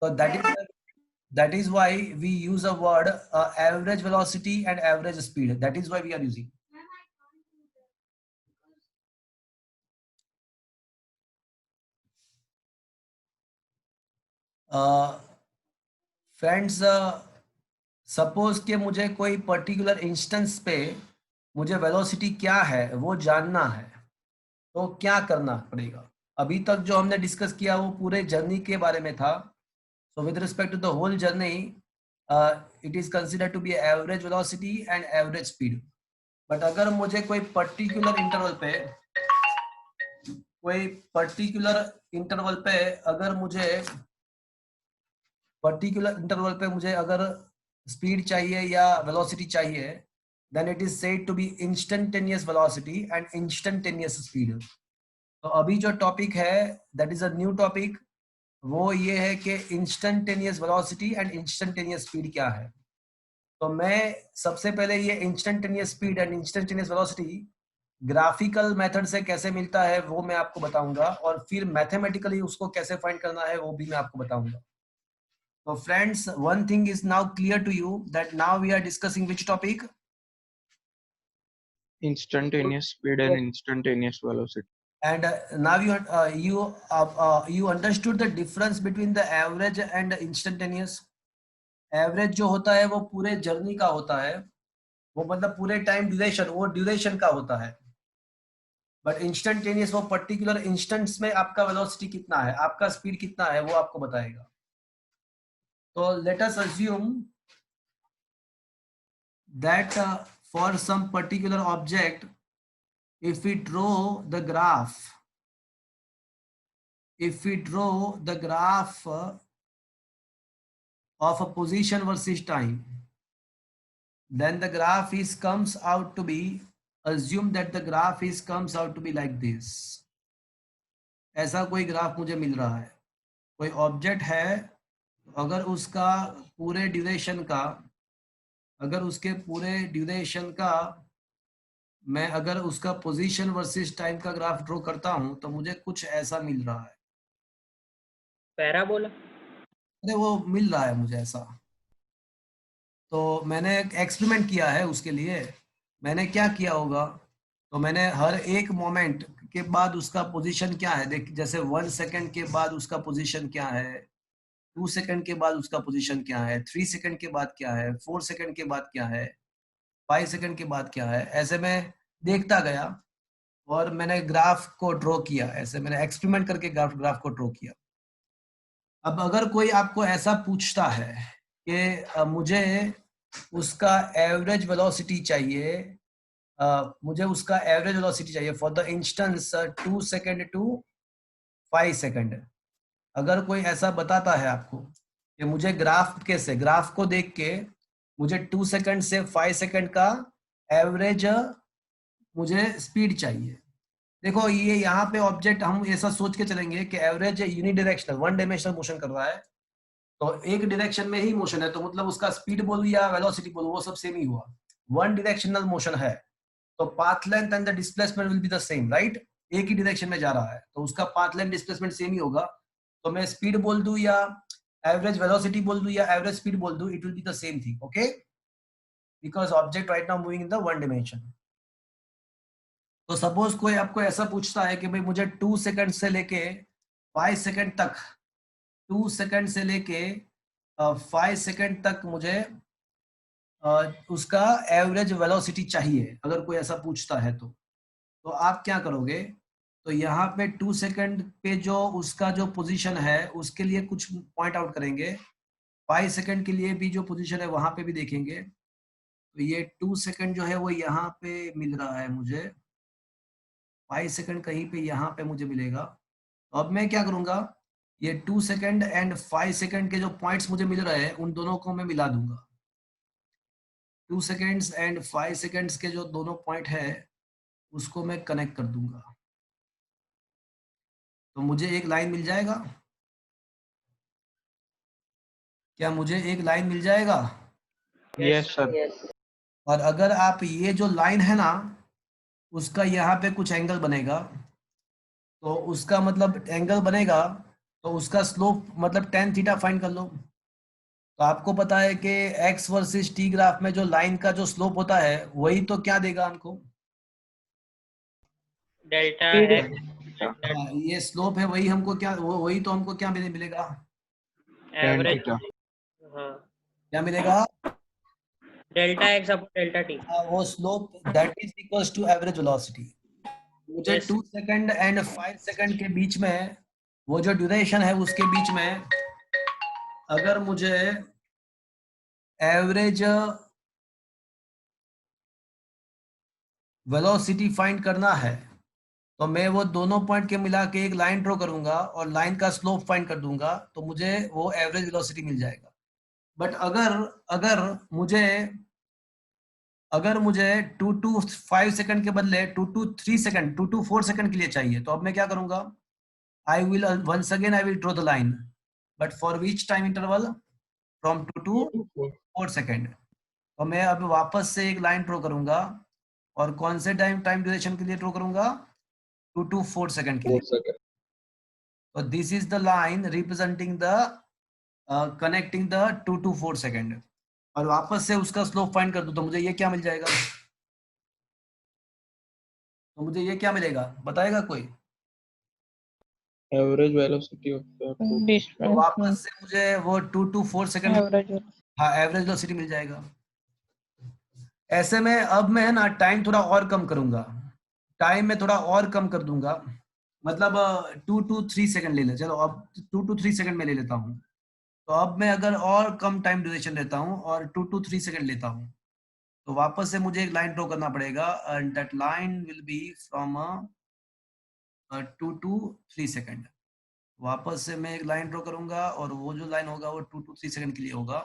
So that is why we use a word average velocity and average speed. That is why we are using. Friends, suppose कि मुझे कोई particular instance पे मुझे velocity क्या है वो जानना है, तो क्या करना पड़ेगा? अभी तक जो हमने डिस्कस किया वो पूरे जर्नी के बारे में था। So with respect to the whole journey, it is considered to be average velocity and average speed. But अगर मुझे कोई पर्टिकुलर इंटरवल पे मुझे अगर स्पीड चाहिए या वेलोसिटी चाहिए, then it is said to be instantaneous velocity and instantaneous speed. तो अभी जो टॉपिक है, that is a new topic, वो ये है कि instantaneous velocity and instantaneous speed क्या है। तो मैं सबसे पहले ये instantaneous speed and instantaneous velocity graphical method से कैसे मिलता है वो मैं आपको बताऊंगा, और फिर मैथमेटिकली उसको कैसे फाइंड करना है वो भी मैं आपको बताऊंगा। तो friends, one thing is now clear to you that now we are discussing which topic? Instantaneous speed and instantaneous velocity. And now you understood the difference between the average and instantaneous. Average जो होता है वो पूरे journey का होता है, वो मतलब पूरे टाइम ड्यूरेशन, वो ड्यूरेशन का होता है। बट इंस्टेंटेनियस वो पर्टिकुलर इंस्टेंट्स में आपका वेलोसिटी कितना है, आपका स्पीड कितना है, वो आपको बताएगा। तो let us assume that for some particular object, if we draw the graph of a position versus time, then the graph comes out to be, assume that the graph comes out to be like this. ऐसा कोई graph मुझे मिल रहा है, कोई object है, अगर उसका पूरे ड्यूरेशन का मैं अगर उसका पोजीशन वर्सेस टाइम का ग्राफ ड्रॉ करता हूं तो मुझे कुछ ऐसा मिल रहा है। पैराबोला? अरे वो मिल रहा है मुझे ऐसा। तो मैंने एक एक्सपेरिमेंट किया है, उसके लिए मैंने क्या किया होगा, तो मैंने हर एक मोमेंट के बाद उसका पोजीशन क्या है, देख, जैसे 1 सेकंड के बाद उसका पोजीशन क्या है, 2 सेकंड के बाद उसका पोजीशन क्या है, 3 सेकंड के बाद क्या है, 4 सेकंड के बाद क्या है, 5 सेकंड के बाद क्या है, ऐसे मैं देखता गया और मैंने ग्राफ को ड्रॉ किया। ऐसे मैंने एक्सपेरिमेंट करके ग्राफ को ड्रॉ किया। अब अगर कोई आपको ऐसा पूछता है कि मुझे उसका एवरेज वेलोसिटी चाहिए, for the instance 2 second to 5 second, अगर कोई ऐसा बताता है आपको कि मुझे ग्राफ को देख के मुझे 2 सेकंड से 5 सेकंड का एवरेज मुझे स्पीड चाहिए। देखो ये यहाँ पे ऑब्जेक्ट हम ऐसा सोच के चलेंगे कि एवरेज यूनिडायरेक्शनल 1 डायमेंशनल मोशन कर रहा है, तो एक डायरेक्शन में ही मोशन है, तो मतलब उसका स्पीड बोलूं या वेलोसिटी बोलूं वो सब सेम ही हुआ। 1 डायरेक्शनल मोशन है तो path length and the displacement will be the same, right? एक ही डायरेक्शन में जा रहा है तो उसका पाथ लेंथ डिस्प्लेसमेंट सेम ही होगा। तो मैं स्पीड बोल दूं या एवरेज वेलोसिटी बोल दूं या एवरेज स्पीड बोल दूं, it will be the same thing, okay? Because object right now moving in the 1 dimension. तो सपोज कोई आपको ऐसा पूछता है कि भाई मुझे 2 सेकंड से लेके 5 सेकंड तक, 2 सेकंड से लेके 5 सेकंड तक मुझे उसका एवरेज वेलोसिटी चाहिए, अगर कोई ऐसा पूछता है तो आप क्या करोगे? तो यहाँ पे 2 सेकंड पे जो उसका जो पोजीशन है उसके लिए कुछ पॉइंट आउट करेंगे, 5 सेकंड के लिए भी जो पोजीशन है वहां पे भी देखेंगे। तो ये 2 सेकंड जो है वो यहाँ पे मिल रहा है मुझे, 5 सेकंड कहीं पे यहाँ पे मुझे मिलेगा। तो अब मैं क्या करूंगा, ये 2 सेकंड एंड 5 सेकंड के जो पॉइंट्स मुझे मिल रहे हैं उन दोनों को मैं मिला दूंगा। 2 सेकंड्स एंड 5 सेकंड्स के जो दोनों पॉइंट है उसको मैं कनेक्ट कर दूंगा, तो मुझे एक लाइन मिल जाएगा। क्या मुझे एक लाइन मिल जाएगा? Yes, sir. और अगर आप ये जो लाइन है ना उसका यहाँ पे कुछ एंगल बनेगा, तो उसका मतलब एंगल बनेगा तो उसका स्लोप मतलब tan थीटा फाइंड कर लो। तो आपको पता है कि x वर्सेस t ग्राफ में जो लाइन का जो स्लोप होता है वही तो क्या देगा हमको, डेल्टा हाँ ये स्लोप है, वही हमको क्या वही तो हमको क्या मिलेगा, Tan एवरेज। theta. हाँ, क्या मिलेगा? Delta x upon delta t. वो slope that is equals to average velocity. मुझे Yes. 2 सेकंड एंड 5 सेकंड के बीच में वो जो ड्यूरेशन है उसके बीच में अगर मुझे एवरेज वेलोसिटी फाइंड करना है तो मैं वो दोनों पॉइंट के मिला के एक लाइन ड्रॉ करूंगा और लाइन का स्लोप फाइंड कर दूंगा, तो मुझे वो एवरेज वेलोसिटी मिल जाएगा। बट अगर अगर मुझे अगर मुझे 2 to 5 सेकंड के बदले 2 to 3 सेकंड 2 to 4 सेकंड के लिए चाहिए, तो अब मैं क्या करूंगा, I will once again I will draw the line, but for which time interval? From 2 to 4 second. तो मैं अब वापस से एक लाइन ड्रॉ करूंगा और कौन से टाइम ड्यूरेशन के लिए ड्रॉ करूंगा, 2 to 4 सेकंड के लिए। तो this is the line representing the connecting the 2 to 4 second, और वापस से उसका स्लोप फाइंड कर दूं तो मुझे ये क्या मिल जाएगा, तो मुझे ये क्या मिलेगा बताएगा कोई? Average velocity of the तो वापस से मुझे वो 2 to 4 सेकंड, हाँ एवरेज वेलोसिटी मिल जाएगा। ऐसे में अब मैं ना टाइम थोड़ा और कम करूंगा, टाइम में थोड़ा और कम कर दूंगा, मतलब 2 to 3 सेकंड ले ले, चलो अब 2 to 3 सेकंड में ले लेता हूँ। तो अब मैं अगर और कम टाइम ड्यूरेशन लेता हूँ और 2 to 3 सेकंड लेता हूँ, तो वापस से मुझे एक लाइन ड्रॉ करना पड़ेगा, and that line will be from 2 to 3 second. वापस से मैं एक लाइन ड्रॉ करूंगा और वो जो लाइन होगा वो 2 to 3 सेकंड के लिए होगा।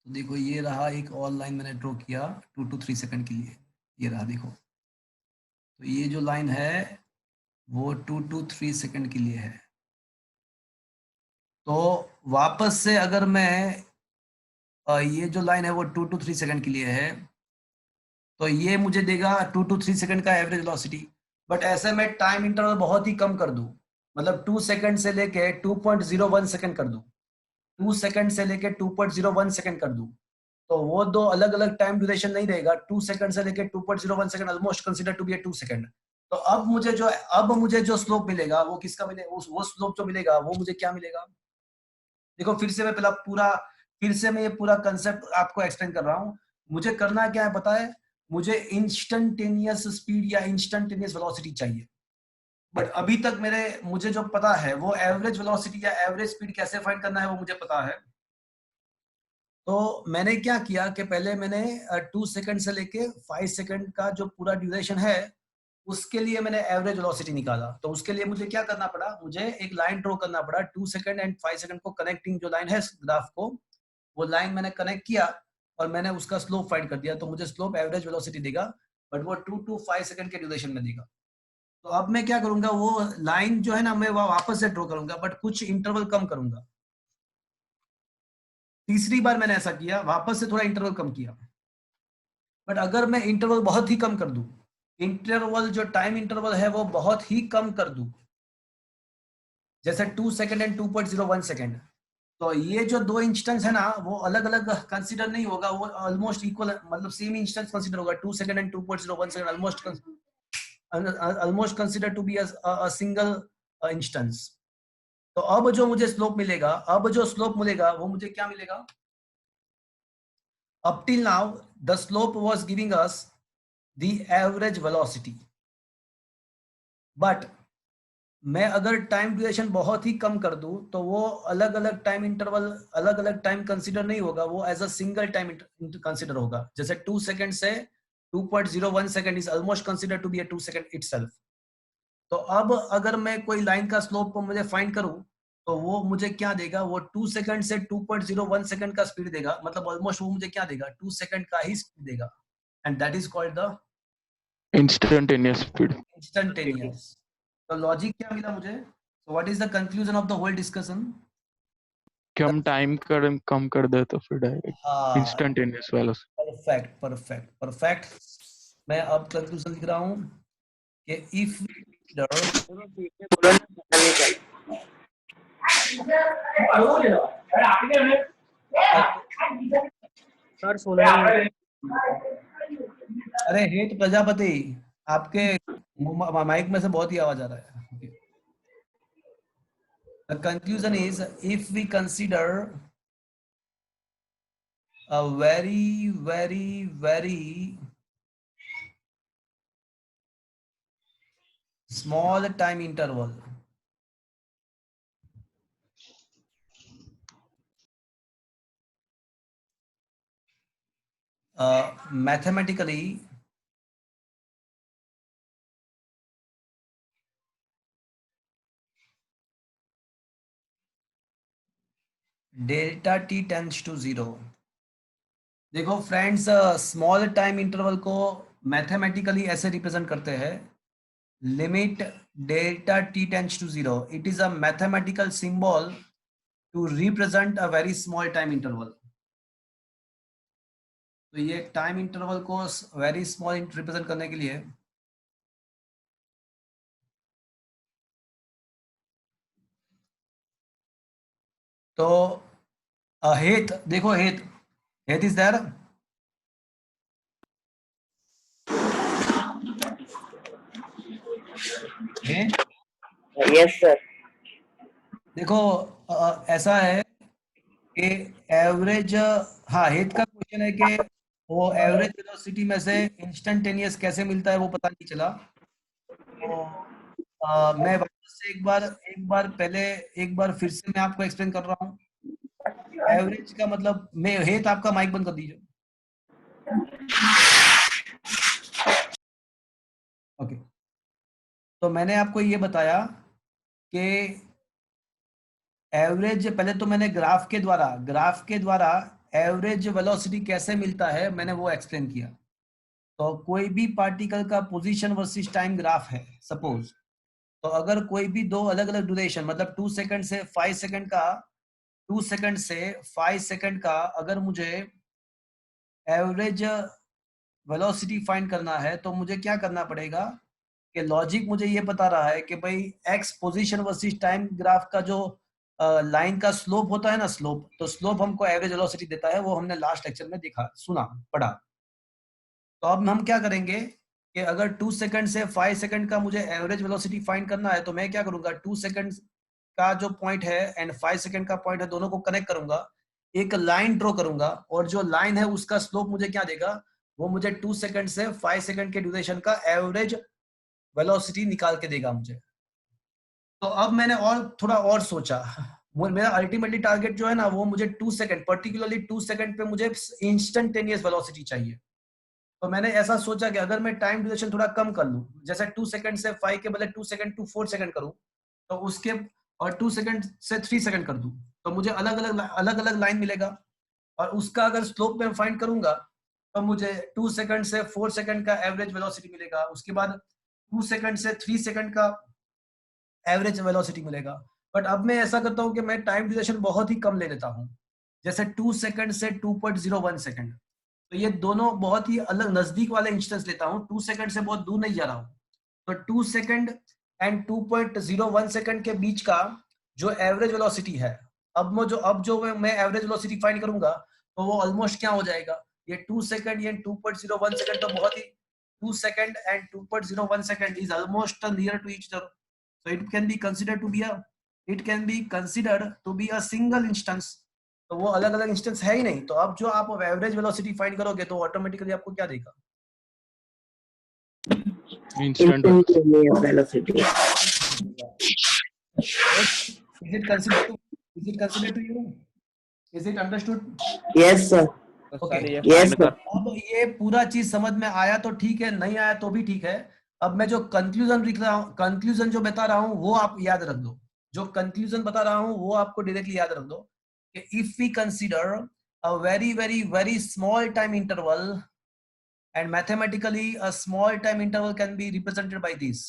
तो देखो ये रहा एक और लाइन मैंने ड्रॉ किया 2 to 3 सेकंड के लिए, ये रहा देखो। तो ये जो लाइन है वो 2 to 3 सेकंड के लिए है। तो वापस से अगर मैं ये जो लाइन है वो 2 to 3 सेकंड के लिए है, तो ये मुझे देगा 2 to 3 सेकंड का एवरेज वेलोसिटी। बट ऐसे में टाइम इंटरवल बहुत ही कम कर दूं, मतलब 2 सेकंड से लेके 2.01 सेकंड कर दूं, 2 सेकंड से लेके 2.01 सेकंड कर दूं, तो वो दो अलग अलग टाइम ड्यूरेशन नहीं रहेगा। 2 सेकंड से लेके 2.01 second almost consider to be a 2 second. तो अब मुझे जो स्लोप मिलेगा वो किसका मिलेगा, वो स्लोप जो मिलेगा वो मुझे क्या मिलेगा, देखो फिर से मैं ये पूरा कंसेप्ट आपको एक्सप्लेन कर रहा हूँ। मुझे करना क्या है पता है, मुझे इंस्टेंटेनियस स्पीड या इंस्टेंटेनियस वेलोसिटी चाहिए। बट अभी तक मुझे जो पता है वो एवरेज वेलोसिटी या एवरेज स्पीड कैसे फाइंड करना है वो मुझे पता है। तो मैंने क्या किया कि पहले मैंने 2 सेकंड से लेके 5 सेकंड का जो पूरा ड्यूरेशन है उसके लिए मैंने एवरेज वेलोसिटी निकाला। तो उसके लिए मुझे क्या करना पड़ा, मुझे एक लाइन ड्रॉ करना पड़ा 2 सेकंड एंड 5 सेकंड को कनेक्टिंग जो लाइन है ग्राफ को, वो लाइन मैंने कनेक्ट किया और मैंने उसका स्लोप फाइंड कर दिया। तो मुझे स्लोप एवरेज वेलोसिटी देगा, बट वो 2 to 5 सेकंड के ड्यूरेशन में देगा। तो अब मैं क्या करूंगा, वो लाइन जो है ना मैं वापस से ड्रॉ करूंगा बट कुछ इंटरवल कम करूंगा। तीसरी बार मैंने ऐसा किया, वापस से थोड़ा इंटरवल कम किया। बट अगर मैं इंटरवल बहुत ही कम कर दूं, इंटरवल जो टाइम इंटरवल है वो बहुत ही कम कर दूं, जैसे 2 सेकंड एंड 2.01 सेकंड, तो ये जो दो इंस्टेंस है ना वो अलग अलग कंसीडर नहीं होगा, वो ऑलमोस्ट इक्वल मतलब सेम इंस्टेंस कंसीडर होगा। 2 second and 2.01 second almost consider to be a single instance. तो अब जो मुझे स्लोप मिलेगा वो मुझे क्या मिलेगा, up till now the slope was giving us the average velocity, but मैं अगर टाइम ड्यूरेशन बहुत ही कम कर दूं तो वो अलग अलग टाइम इंटरवल अलग अलग टाइम कंसीडर नहीं होगा, वो as a single time consider होगा। जैसे 2 सेकंड से 2.01 second is almost consider to be a 2 second itself. तो अब अगर मैं कोई लाइन का स्लोप मुझे फाइंड करूं तो वो मुझे क्या देगा, वो 2 सेकंड से 2.01 सेकंड का स्पीड देगा, मतलब ऑलमोस्ट वो मुझे क्या देगा, 2 सेकंड का ही स्पीड देगा, and that is called the instantaneous speed. Instantaneous. तो लॉजिक क्या मिला मुझे? So what is the conclusion of the whole discussion? कि हम टाइम कम कर दे तो फिर डायरेक्ट हाँ, instantaneous velocity. Perfect perfect perfect. मैं अब कंक्लूजन लिख रहा हूँ कि इफ सर सुना नहीं। अरे हेत प्रजापति, आपके माइक में से बहुत ही आवाज आ रहा है। The conclusion is, if we consider a very very very small time interval, mathematically delta t tends to 0। देखो फ्रेंड्स, स्मॉल टाइम इंटरवल को मैथमेटिकली ऐसे रिप्रेजेंट करते हैं, limit delta t tends to 0, it is a mathematical symbol to represent a very small time interval। तो ये time interval को very small represent करने के लिए तो हेत, देखो हेत इज देयर। Yes sir. देखो ऐसा है कि एवरेज, हाँ हेत का क्वेश्चन है कि वो एवरेज वेलोसिटी में से इंस्टेंटेनियस कैसे मिलता है वो पता नहीं चला। तो मैं वापस से एक बार फिर से मैं आपको एक्सप्लेन कर रहा हूँ। एवरेज का मतलब, मैं हेत आपका माइक बंद कर दीजिए। ओके, तो मैंने आपको ये बताया कि एवरेज, पहले तो मैंने ग्राफ के द्वारा एवरेज वेलोसिटी कैसे मिलता है मैंने वो एक्सप्लेन किया। तो कोई भी पार्टिकल का पोजीशन वर्सेस टाइम ग्राफ है सपोज, तो अगर कोई भी दो अलग अलग ड्यूरेशन, मतलब 2 सेकंड से 5 सेकंड का 2 सेकंड से 5 सेकंड का अगर मुझे एवरेज वेलोसिटी फाइंड करना है तो मुझे क्या करना पड़ेगा कि लॉजिक मुझे ये बता रहा है कि भाई x position versus time graph का जो लाइन का स्लोप होता है ना, स्लोप, तो स्लोप हमको एवरेज वेलोसिटी देता है, वो हमने लास्ट लेक्चर में देखा, सुना, पढ़ा। तो अब हम क्या करेंगे कि अगर 2 सेकंड से 5 सेकंड का मुझे एवरेज वेलोसिटी फाइंड करना है तो मैं क्या करूंगा, 2 सेकंड का जो पॉइंट है एंड 5 सेकंड का पॉइंट है, दोनों को कनेक्ट करूंगा, एक लाइन ड्रॉ करूंगा, और जो लाइन है उसका स्लोप मुझे क्या देगा, वो मुझे 2 सेकंड से 5 सेकंड के ड्यूरेशन का एवरेज वेलोसिटी निकाल के देगा मुझे। तो अब मैंने और थोड़ा और सोचा, मेरा अल्टीमेटली टारगेट जो है ना वो मुझे 2 सेकंड, पर्टिकुलरली 2 सेकंड पे मुझे इंस्टेंटेनियस वेलोसिटी चाहिए। तो मैंने ऐसा सोचा कि अगर मैं टाइम ड्यूरेशन थोड़ा कम कर लूं, जैसे 2 सेकंड से 5 के बदले 2 सेकंड टू 4 सेकंड करूं, तो उसके और 2 सेकंड से 3 सेकंड कर दूं, तो मुझे अलग अलग लाइन मिलेगा, और उसका अगर स्लोप में फाइंड करूंगा तो मुझे 2 सेकंड से 4 सेकंड का एवरेज वेलोसिटी मिलेगा, उसके बाद 2 सेकंड से 3 सेकंड का एवरेज वेलोसिटी मिलेगा। बट अब मैं ऐसा करता हूं कि मैं टाइम ड्यूरेशन बहुत ही कम ले लेता हूं, जैसे 2 सेकंड से 2.01 सेकंड। तो ये दोनों बहुत ही अलग नजदीक वाले इंस्टेंस लेता हूं, 2 सेकंड से बहुत दूर नहीं जा रहा हूं। तो 2 सेकंड एंड 2.01 सेकंड के बीच का जो एवरेज वेलोसिटी है, अब जो मैं एवरेज वेलोसिटी फाइंड करूंगा तो वो ऑलमोस्ट क्या हो जाएगा, ये 2 सेकंड या 2.01 सेकंड तो बहुत ही, 2 second and 2.01 second is almost near to each other, so it can be considered to be a single instance। तो वो अलग अलग इंस्टेंस है ही नहीं। तो अब जो आप एवरेज वेलोसिटी फाइंड करोगे तो ऑटोमेटिकली आपको क्या देगा, instant velocity. Is it considered to you? Is it understood? Yes sir. Okay. Yes sir. अब ये पूरा चीज समझ में आया तो ठीक है, नहीं आया तो भी ठीक है। अब मैं जो कंक्लूजन लिख रहा हूँ, कंक्लूजन जो बता रहा हूँ वो आप याद रख दो। जो कंक्लूजन बता रहा हूँ वो आपको डायरेक्टली याद रख दो कि if we consider a very very very small time interval and mathematically a small time interval can be represented by this.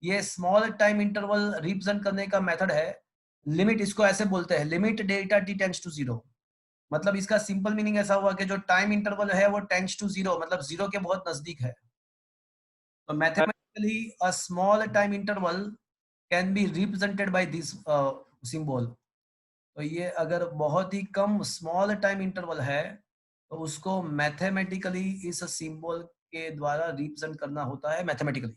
ये small time interval represent करने का मेथड है लिमिट, इसको ऐसे बोलते हैं limit delta t tends to 0। मतलब इसका सिंपल मीनिंग ऐसा हुआ कि जो टाइम इंटरवल है वो टेंड्स टू 0, मतलब 0 के बहुत नजदीक है। तो mathematically a small time interval can be represented by this symbol. तो ये अगर बहुत ही कम स्मॉल टाइम इंटरवल है तो उसको मैथमेटिकली इस सिंबल के द्वारा रिप्रेजेंट करना होता है मैथमेटिकली।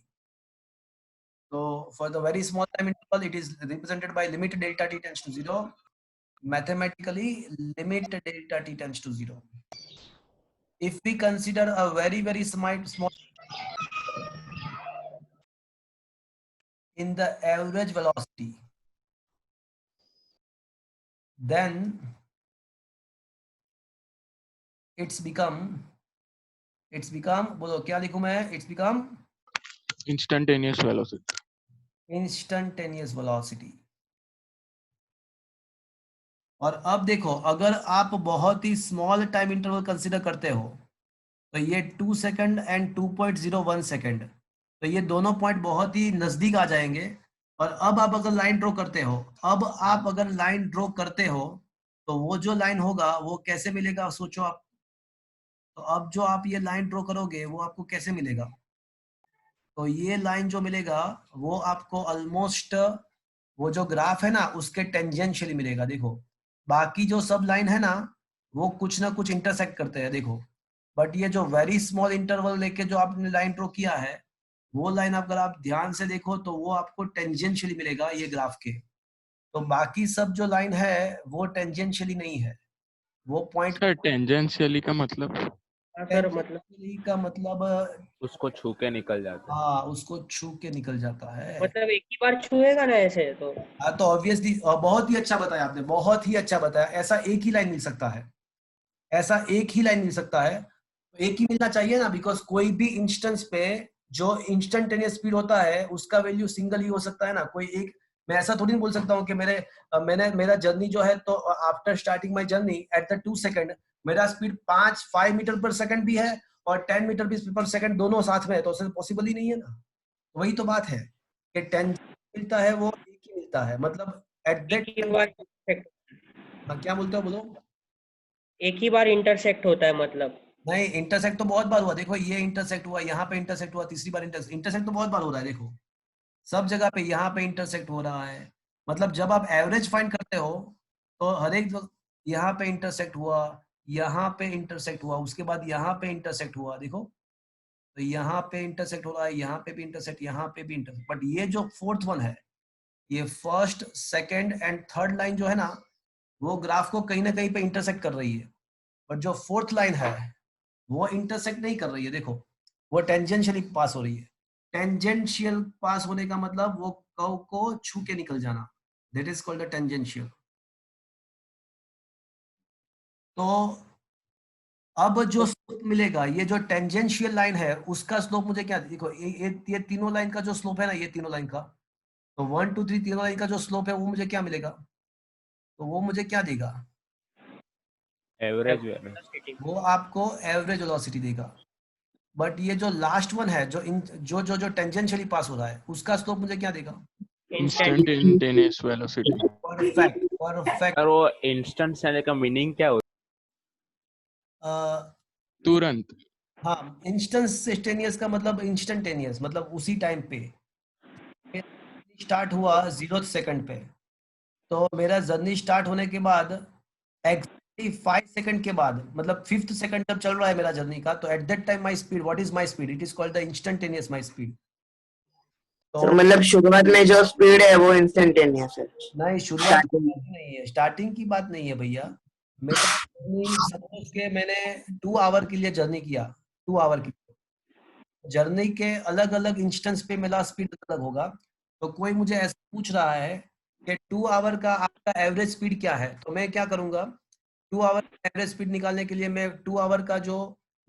तो for the very small time interval it is represented by limit delta t tends to 0, mathematically limit delta t tends to 0। If we consider a very very small in the average velocity, then it's become बोलो क्या लिखूं मैं? it's become instantaneous velocity. instantaneous velocity। और अब देखो अगर आप बहुत ही स्मॉल टाइम इंटरवल कंसीडर करते हो तो ये 2 सेकंड एंड 2.01 सेकंड, तो ये दोनों पॉइंट बहुत ही नजदीक आ जाएंगे। और अब आप अगर लाइन ड्रॉ करते हो, तो वो जो लाइन होगा वो कैसे मिलेगा सोचो आप। तो अब जो आप ये लाइन ड्रॉ करोगे वो आपको कैसे मिलेगा? तो ये लाइन जो मिलेगा वो आपको ऑलमोस्ट वो जो ग्राफ है ना उसके टेंजेंशियली मिलेगा। देखो बाकी जो सब लाइन है ना वो कुछ ना कुछ इंटरसेक्ट करते हैं, देखो। बट ये जो वेरी स्मॉल इंटरवल लेके जो आपने लाइन ड्रॉ किया है वो लाइन अगर आप ध्यान से देखो तो वो आपको टेंजेंशियली मिलेगा ये ग्राफ के। तो बाकी सब जो लाइन है वो टेंजेंशियली नहीं है, वो पॉइंट सर टेंजेंशियली का मतलब? सर मतलब टेंजेंशियली का मतलब उसको छू के निकल जाता है। हाँ उसको छू के निकल जाता है। मतलब एक ही बार छुएगा ना ऐसे तो? हाँ तो ऑब्वियसली बहुत ही अच्छा बताया आपने, बहुत ही अच्छा बताया। ऐसा एक ही लाइन मिल सकता है, ऐसा एक ही लाइन मिल सकता है, एक ही मिलना चाहिए ना, बिकॉज कोई भी इंस्टेंस पे जो इंस्टेंटेनियस स्पीड होता है उसका वैल्यू सिंगल ही हो सकता है ना। कोई एक, मैं ऐसा थोड़ी नहीं बोल सकता हूँ कि मेरा जर्नी जो है तो after starting my journey at the 2 second मेरा स्पीड 5 मीटर पर सेकंड भी है और 10 मीटर पर सेकंड दोनों साथ में है, तो उससे पॉसिबल ही नहीं है ना। वही तो बात है कि 10 मिलता है वो एक ही मिलता है, मतलब एट दैट क्या बोलते हो बोलो? एक ही बार इंटरसेक्ट होता है मतलब? नहीं इंटरसेक्ट तो बहुत बार हुआ। देखो ये इंटरसेक्ट हुआ, यहाँ पे इंटरसेक्ट हुआ, तीसरी बार इंटरसेक्ट तो बहुत बार हो रहा है। देखो सब जगह पे यहाँ पे इंटरसेक्ट हो रहा है। मतलब जब आप एवरेज फाइंड करते हो तो हर एक यहाँ पे इंटरसेक्ट हुआ, यहाँ पे इंटरसेक्ट हुआ, उसके बाद यहाँ पे इंटरसेक्ट हुआ। देखो तो यहाँ पे इंटरसेक्ट हो रहा है, यहाँ पे भी इंटरसेक्ट, यहाँ पे भी इंटरसेक्ट। बट ये जो फोर्थ वन है, ये first second and third line जो है ना वो ग्राफ को कहीं ना कहीं पे इंटरसेक्ट कर रही है। बट जो फोर्थ लाइन है वो इंटरसेक्ट नहीं कर रही है, देखो वो टेंजेंशियली पास हो रही है। टेंजेंशियल पास होने का मतलब वो कर्व को छू के निकल जाना, that is called the tangential. तो अब जो स्लोप मिलेगा, ये जो टेंजेंशियल लाइन है उसका स्लोप मुझे क्या, देखो ये तीनों लाइन का जो स्लोप है ना, ये तीनों लाइन का, तो 1 2 3 तीनों लाइन का जो स्लोप है वो मुझे क्या मिलेगा? तो वो मुझे क्या देगा? एवरेज वो आपको एवरेज वेलोसिटी देगा। बट ये जो लास्ट वन है जो टेंजेंशियली पास हो रहा है उसका स्लोप मुझे क्या देगा? Instantaneous velocity. परफेक्ट। सर वो इंस्टेंट से का मीनिंग क्या होता तुरंत। हाँ इंस्टेंटेनियस का मतलब इंस्टेंटेनियस मतलब उसी टाइम पे। स्टार्ट हुआ 0th सेकंड पे, तो मेरा जर्नी स्टार्ट होने के बाद एक्जेक्टली 5 सेकंड के बाद, मतलब 5th सेकंड जब चल रहा है मेरा जर्नी का, तो at that time my speed, what is my speed? It is called the instantaneous my speed. तो मतलब शुरुआत में जो स्पीड है वो इंस्टेंटेनियस है? नहीं शुरुआत की बात नहीं है, स्टार्टिंग की बात नहीं है भैया। मैंने 2 आवर के लिए जर्नी किया, 2 आवर की जर्नी के अलग अलग इंस्टेंस पे मेरा स्पीड अलग होगा। तो कोई मुझे ऐसा पूछ रहा है कि 2 आवर का आपका एवरेज स्पीड क्या है, तो मैं क्या करूंगा, 2 आवर एवरेज स्पीड निकालने के लिए मैं 2 आवर का जो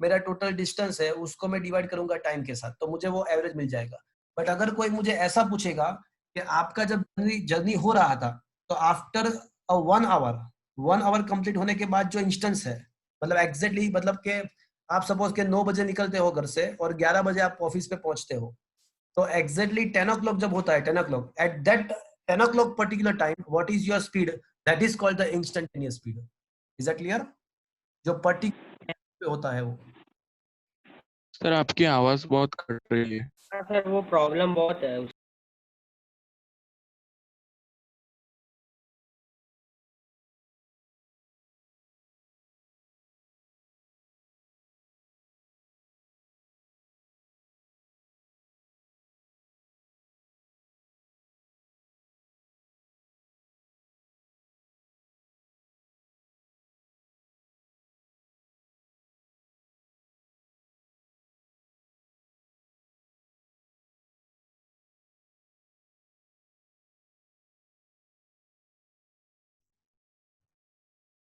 मेरा टोटल डिस्टेंस है उसको मैं डिवाइड करूंगा टाइम के साथ, तो मुझे वो एवरेज मिल जाएगा। बट अगर कोई मुझे ऐसा पूछेगा कि आपका जब जर्नी हो रहा था तो आफ्टर 1 आवर कंप्लीट होने के बाद जो इंस्टेंस है, मतलब एग्जैक्टली, मतलब कि आप सपोज के 9 बजे निकलते हो घर से और 11 बजे आप ऑफिस पे पहुंचते हो, तो एग्जैक्टली 10 o'clock जब होता है, 10 o'clock, at that 10 o'clock particular time what is your speed, that is called the instantaneous speed. Is that clear? जो पर्टिकुलर पे होता है वो। सर आपकी आवाज बहुत कट रही है। सर वो प्रॉब्लम बहुत है।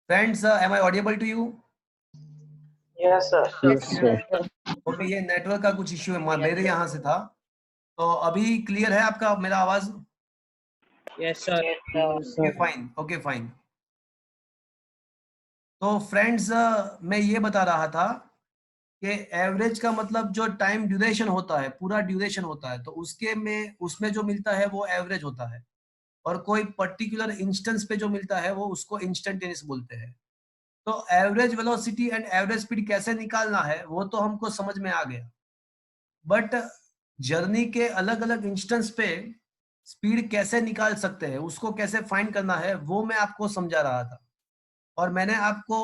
Friends, am I audible to you? Yes, sir. Yes, sir. Okay, ये नेटवर्क का कुछ इश्यू है, मेरे यहाँ से था। तो अभी क्लियर है आपका मेरा आवाज? Yes sir. Yes, okay sir. Fine, okay fine. तो फ्रेंड्स, मैं ये बता रहा था कि एवरेज का मतलब जो टाइम ड्यूरेशन होता है, पूरा ड्यूरेशन होता है, तो उसमें जो मिलता है वो एवरेज होता है, और कोई पर्टिकुलर इंस्टेंस पे जो मिलता है वो उसको इंस्टेंटेनियस बोलते हैं। तो average velocity and average speed कैसे निकालना है वो तो हमको समझ में आ गया, बट जर्नी के अलग अलग इंस्टेंस पे स्पीड कैसे निकाल सकते हैं, उसको कैसे फाइंड करना है, वो मैं आपको समझा रहा था। और मैंने आपको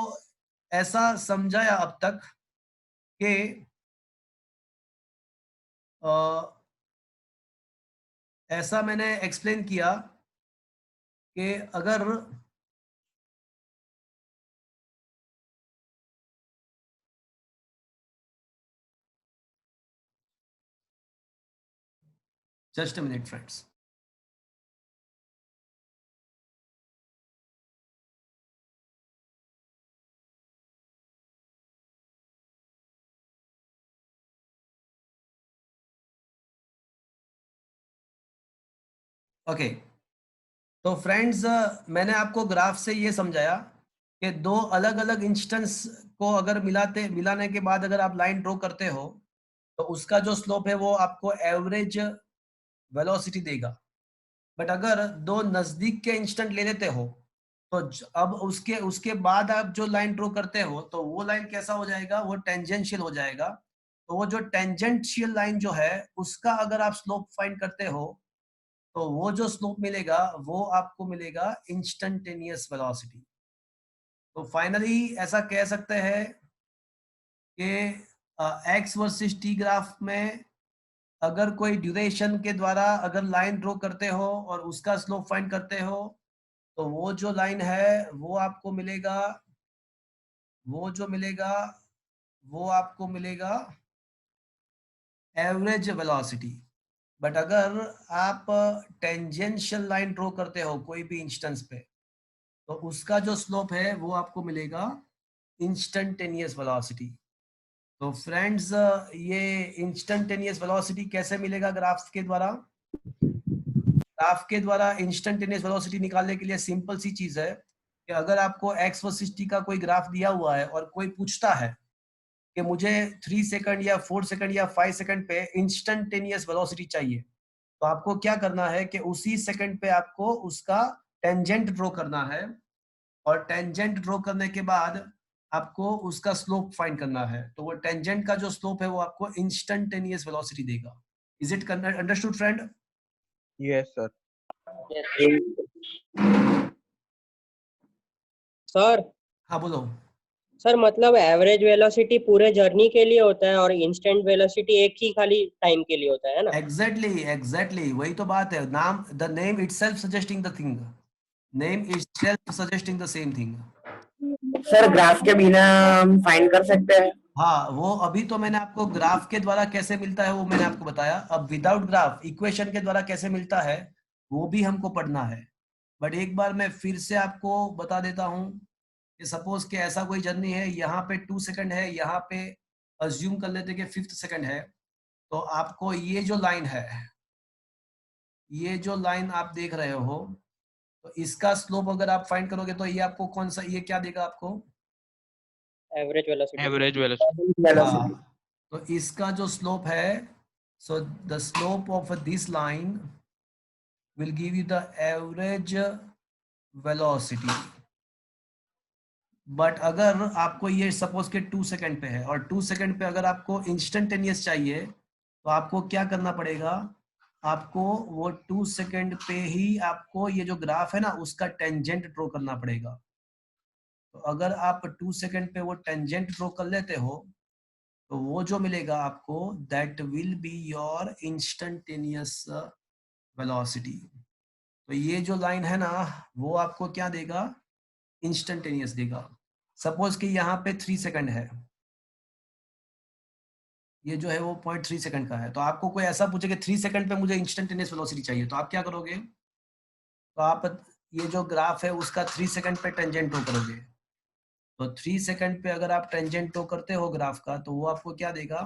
ऐसा समझाया अब तक कि ऐसा मैंने एक्सप्लेन किया कि अगर just a minute friends. Okay, तो फ्रेंड्स, मैंने आपको ग्राफ से ये समझाया कि दो अलग अलग इंस्टेंस को अगर मिलाने के बाद अगर आप लाइन ड्रॉ करते हो तो उसका जो स्लोप है वो आपको एवरेज वेलोसिटी देगा। बट अगर दो नजदीक के इंस्टेंट ले लेते हो तो अब उसके उसके बाद आप जो लाइन ड्रॉ करते हो तो वो लाइन कैसा हो जाएगा, वो टेंजेंशियल हो जाएगा। तो वो जो टेंजेंशियल लाइन जो है उसका अगर आप स्लोप फाइंड करते हो तो वो जो स्लोप मिलेगा वो आपको मिलेगा इंस्टेंटेनियस वेलोसिटी। तो फाइनली ऐसा कह सकते हैं कि एक्स वर्सेस टी ग्राफ में अगर कोई ड्यूरेशन के द्वारा अगर लाइन ड्रॉ करते हो और उसका स्लोप फाइंड करते हो तो वो जो लाइन है वो आपको मिलेगा, वो जो मिलेगा वो आपको मिलेगा एवरेज वेलोसिटी। बट अगर आप टेंजेंशियल लाइन ड्रॉ करते हो कोई भी इंस्टेंस पे तो उसका जो स्लोप है वो आपको मिलेगा इंस्टेंटेनियस वेलोसिटी। तो फ्रेंड्स, ये इंस्टेंटेनियस वेलोसिटी कैसे मिलेगा ग्राफ के द्वारा? ग्राफ के द्वारा इंस्टेंटेनियस वेलोसिटी निकालने के लिए सिंपल सी चीज है कि अगर आपको एक्स वर्सेस टी का कोई ग्राफ दिया हुआ है और कोई पूछता है कि मुझे 3 सेकंड या 4 सेकंड या 5 सेकंड पे इंस्टेंटेनियस वेलोसिटी चाहिए, तो आपको क्या करना है कि उसी सेकंड पे आपको उसका टेंजेंट ड्रॉ करना है, और टेंजेंट ड्रॉ करने के बाद आपको उसका स्लोप फाइंड करना है। तो वो टेंजेंट का जो स्लोप है वो आपको इंस्टेंटेनियस वेलोसिटी देगा। Is it understood friend? Yes, sir. Sir हाँ बोलो। सर मतलब एवरेज वेलोसिटी पूरे जर्नी के लिए होता है और इंस्टेंट वेलोसिटी एक ही खाली टाइम के लिए होता है ना? एग्जैक्टली वही तो बात है। नाम, the name itself suggesting the thing, name itself suggesting the same thing. Sir graph के बिना हम फाइंड कर सकते हैं? हाँ, वो अभी तो मैंने आपको ग्राफ के द्वारा कैसे मिलता है वो मैंने आपको बताया। अब विदाउट ग्राफ इक्वेशन के द्वारा कैसे मिलता है वो भी हमको पढ़ना है। बट एक बार मैं फिर से आपको बता देता हूँ कि सपोज कि ऐसा कोई जर्नी है, यहाँ पे 2 सेकंड है, यहाँ पे अज्यूम कर लेते कि 5th सेकंड है, तो आपको ये जो लाइन है, ये जो लाइन आप देख रहे हो, तो इसका स्लोप अगर आप फाइंड करोगे तो ये आपको कौन सा, ये क्या देगा आपको? Average velocity. Average velocity. Velocity. हाँ, तो इसका जो स्लोप है, so the slope of this line will give you the average velocity। But अगर आपको ये सपोज के 2 सेकंड पे है और 2 सेकंड पे अगर आपको इंस्टेंटेनियस चाहिए तो आपको क्या करना पड़ेगा? आपको वो 2 सेकंड पे ही आपको ये जो ग्राफ है ना उसका टेंजेंट ड्रॉ करना पड़ेगा। तो अगर आप 2 सेकंड पे वो टेंजेंट ड्रॉ कर लेते हो तो वो जो मिलेगा आपको, that will be your instantaneous velocity. तो ये जो लाइन है ना वो आपको क्या देगा? इंस्टेंटेनियस देगा। सपोज कि यहाँ पे 3 सेकंड है, ये जो है वो 0.3 सेकंड का है, तो आपको कोई ऐसा पूछे कि 3 सेकंड पे मुझे इंस्टेंटेनियस वेलोसिटी चाहिए, तो आप क्या करोगे? तो आप ये जो ग्राफ है उसका 3 सेकंड पे टेंजेंट ड्रॉ करोगे। तो 3 सेकंड पे अगर आप टेंजेंट ड्रॉ करते हो ग्राफ का तो वो आपको क्या देगा?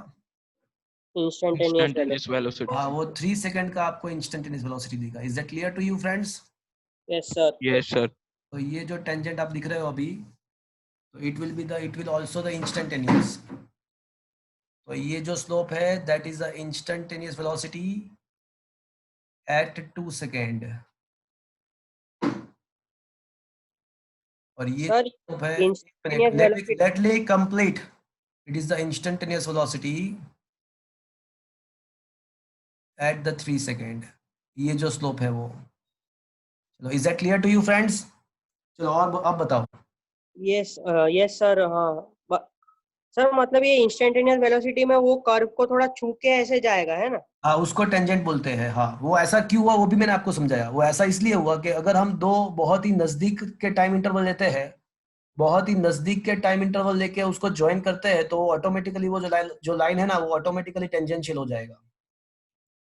Instantaneous instantaneous velocity. हाँ, वो 3 सेकंड का आपको इंस्टेंटेनियस वेलोसिटी देगा। Is that clear to you friends? Yes sir. Yes sir. तो ये जो टेंजेंट आप दिख रहे हो अभी, तो it will also the instantaneous. तो ये जो स्लोप है that is the instantaneous velocity eight 2 second. और ये सर स्लोप है, instantaneous velocity let me complete। It is the instantaneous velocity at the 3 second। ये जो स्लोप है वो, चलो is that clear to you friends? चलो और अब बताओ। Yes yes sir. हाँ सर, मतलब ये इंस्टेंटेनियस वेलोसिटी में वो कर्व को थोड़ा छू के ऐसे जाएगा, है ना? हाँ, उसको टेंजेंट बोलते हैं। हाँ, वो ऐसा क्यों हुआ वो भी मैंने आपको समझाया। वो ऐसा इसलिए हुआ कि अगर हम दो बहुत ही नजदीक के टाइम इंटरवल लेते हैं, बहुत ही नजदीक के टाइम इंटरवल लेके उसको ज्वाइन करते हैं, तो ऑटोमेटिकली वो जो लाइन है ना वो ऑटोमेटिकली टेंजेंशियल हो जाएगा।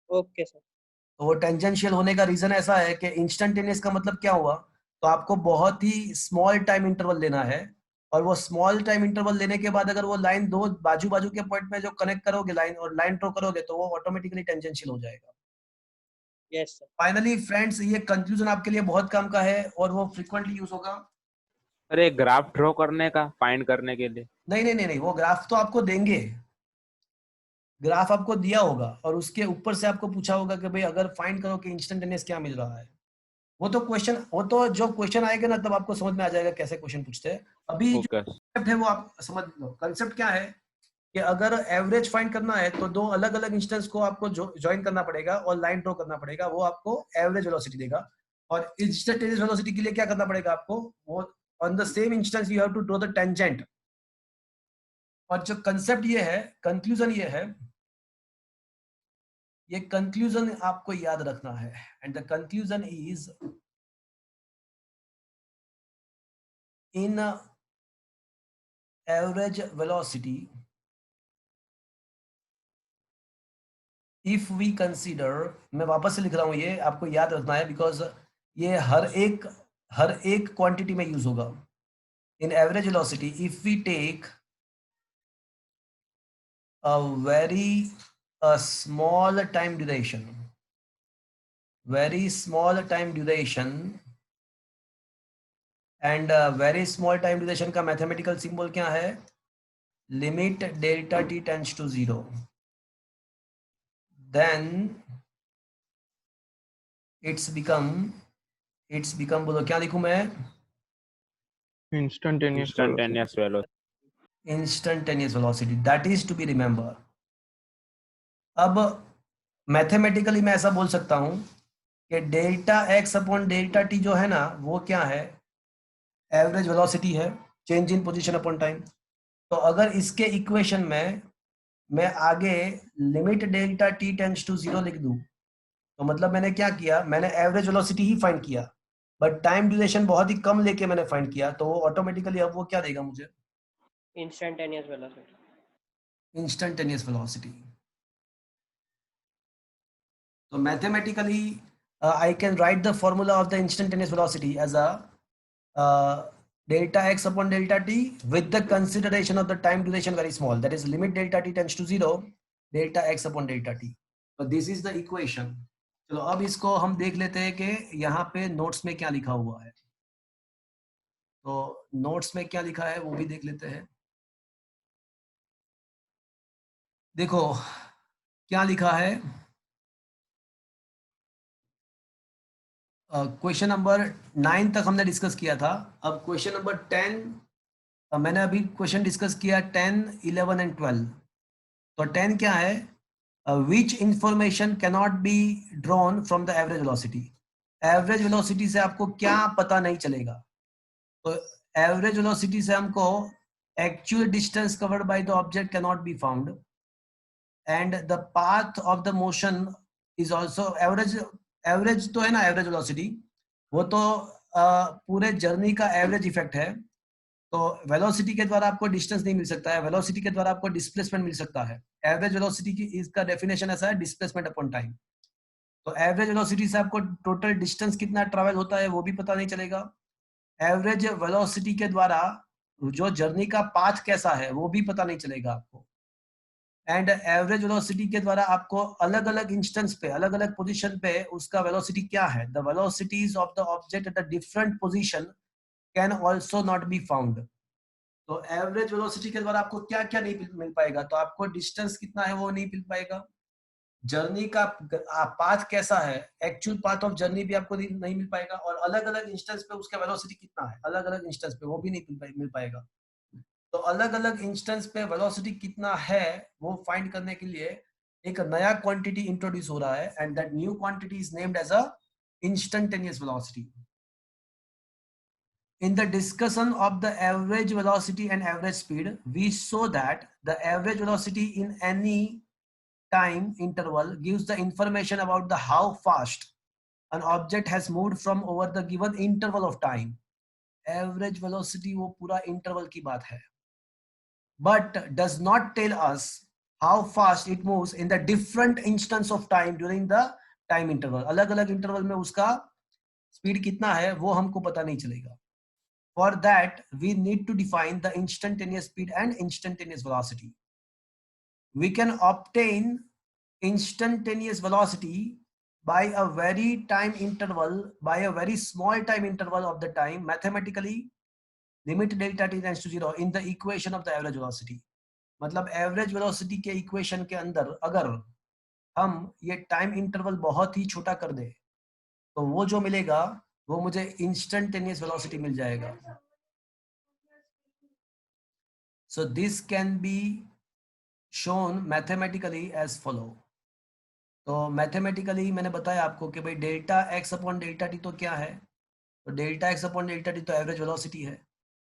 Okay sir. तो वो टेंजेंशियल होने का रीजन ऐसा है कि इंस्टेंटेनियस का मतलब क्या हुआ? तो आपको बहुत ही स्मॉल टाइम इंटरवल लेना है, और वो स्मॉल टाइम इंटरवल लेने के बाद अगर वो लाइन दो बाजू बाजू के पॉइंट में जो कनेक्ट करोगे लाइन और लाइन ड्रॉ करोगे तो वो ऑटोमेटिकली टेंजेंशियल हो जाएगा। Yes sir. फाइनली फ्रेंड्स, ये कंक्लूजन आपके लिए बहुत काम का है और वो फ्रीक्वेंटली यूज होगा। अरे ग्राफ ड्रॉ करने का, फाइंड करने के लिए? नहीं नहीं नहीं नहीं, वो ग्राफ तो आपको देंगे, ग्राफ आपको दिया होगा और उसके ऊपर से आपको पूछा होगा कि भाई अगर फाइंड करो कि इंस्टेंटेनियस क्या मिल रहा है। वो तो जो क्वेश्चन आएगा ना तब आपको समझ में आ जाएगा कैसे क्वेश्चन पूछते हैं। अभी जो फोकस। कंसेप्ट है वो आप समझ लो। कंसेप्ट क्या है कि अगर एवरेज फाइंड करना है तो दो अलग अलग इंस्टेंस को आपको ज्वाइन करना पड़ेगा और लाइन ड्रॉ करना पड़ेगा, वो आपको एवरेज वेलोसिटी देगा। और इंस्टेंटेनियस वेलोसिटी के लिए क्या करना पड़ेगा आपको? वो on the same instance you have to draw the tangent. और जो कंसेप्ट ये है, कंक्लूजन ये है, ये कंक्लूजन आपको याद रखना है। And the conclusion is in average velocity if we consider, मैं वापस से लिख रहा हूं, ये आपको याद रखना है बिकॉज ये हर एक क्वांटिटी में यूज होगा। In average velocity if we take a very small time duration, very small time duration, and very small time duration का mathematical symbol क्या है? Limit delta t tends to 0, then it's become बोलो क्या लिखूं मैं? Instantaneous instantaneous velocity. Instantaneous velocity, that is to be remember। अब mathematically मैं ऐसा बोल सकता हूं कि delta x upon delta t जो है ना वो क्या है? एवरेज वेलोसिटी है, change in position upon time. तो अगर इसके इक्वेशन में मैं आगे limit delta t tends to 0 लिख दूं तो मतलब मैंने क्या किया? मैंने एवरेज वेलोसिटी ही फाइंड किया, बट टाइम ड्यूरेशन बहुत ही कम लेके मैंने फाइंड किया, तो वो ऑटोमेटिकली अब वो क्या देगा मुझे? Instantaneous velocity. instantaneous velocity. So mathematically, I can write the formula of the instantaneous velocity as a delta x upon delta t with the consideration of the time duration very small. That is limit delta t tends to 0, delta x upon delta t. So this is the equation. चलो अब इसको हम देख लेते हैं कि यहाँ पे नोट्स में क्या लिखा हुआ है. तो नोट्स में क्या लिखा है वो भी देख लेते हैं. देखो क्या लिखा है. क्वेश्चन नंबर 9 तक हमने डिस्कस किया था. अब क्वेश्चन नंबर 10 मैंने अभी क्वेश्चन डिस्कस किया 10, 11 एंड 12. तो 10 क्या है? Which information cannot be drawn from the average velocity. Average velocity से आपको क्या पता नहीं चलेगा. तो एवरेज वेलोसिटी से हमको actual distance covered by the object cannot be found and the path of the motion is also average तो है ना. एवरेज वेलोसिटी वो तो पूरे जर्नी का एवरेज इफेक्ट है. तो वेलोसिटी के द्वारा आपको डिस्टेंस नहीं मिल सकता है. वेलोसिटी के द्वारा आपको डिस्प्लेसमेंट मिल सकता है. एवरेज वेलोसिटी की इसका डेफिनेशन ऐसा है, डिस्प्लेसमेंट अपॉन टाइम. तो एवरेज वेलोसिटी से आपको टोटल डिस्टेंस कितना ट्रैवल होता है वो भी पता नहीं चलेगा. एवरेज वेलोसिटी के द्वारा जो जर्नी का पाथ कैसा है वो भी पता नहीं चलेगा आपको. एंड एवरेज वेलोसिटी के द्वारा आपको अलग अलग इंस्टेंस पे, अलग अलग पोजीशन पे उसका वेलोसिटी क्या है, the velocities of the object at the different position can also not be found. तो एवरेज वेलोसिटी के द्वारा आपको क्या क्या नहीं मिल पाएगा. तो आपको डिस्टेंस कितना है वो नहीं मिल पाएगा. जर्नी का पाथ कैसा है, एक्चुअल पाथ ऑफ जर्नी भी आपको नहीं मिल पाएगा. और अलग अलग इंस्टेंस पे उसका वेलोसिटी कितना है, अलग अलग इंस्टेंस पे वो भी नहीं मिल पाएगा. तो अलग अलग इंस्टेंस पे वेलोसिटी कितना है वो फाइंड करने के लिए एक नया क्वांटिटी इंट्रोड्यूस हो रहा है and that new quantity is named as a instantaneous velocity. In the discussion of the average velocity and average speed, we saw that the average velocity in any time interval gives the information about the how fast an object has moved from over the given interval of time. Average velocity वो पूरा interval की बात है, but does not tell us how fast it moves in the different instance of time during the time interval. अलग अलग interval में उसका speed कितना है वो हमको पता नहीं चलेगा. For that, we need to define the instantaneous speed and instantaneous velocity. We can obtain instantaneous velocity by a very time interval, by a very small time interval of the time, mathematically, limit delta t tends to 0 in the equation of the average velocity. मतलब average velocity के equation के अंदर अगर हम ये time interval बहुत ही छोटा कर दे तो वो जो मिलेगा वो मुझे इंस्टेंटेनियस वेलोसिटी मिल जाएगा. So this can be shown mathematically as follow. तो मैथमेटिकली मैंने बताया आपको कि भाई delta x upon delta t तो क्या है. तो delta x upon delta t तो एवरेज वेलोसिटी है.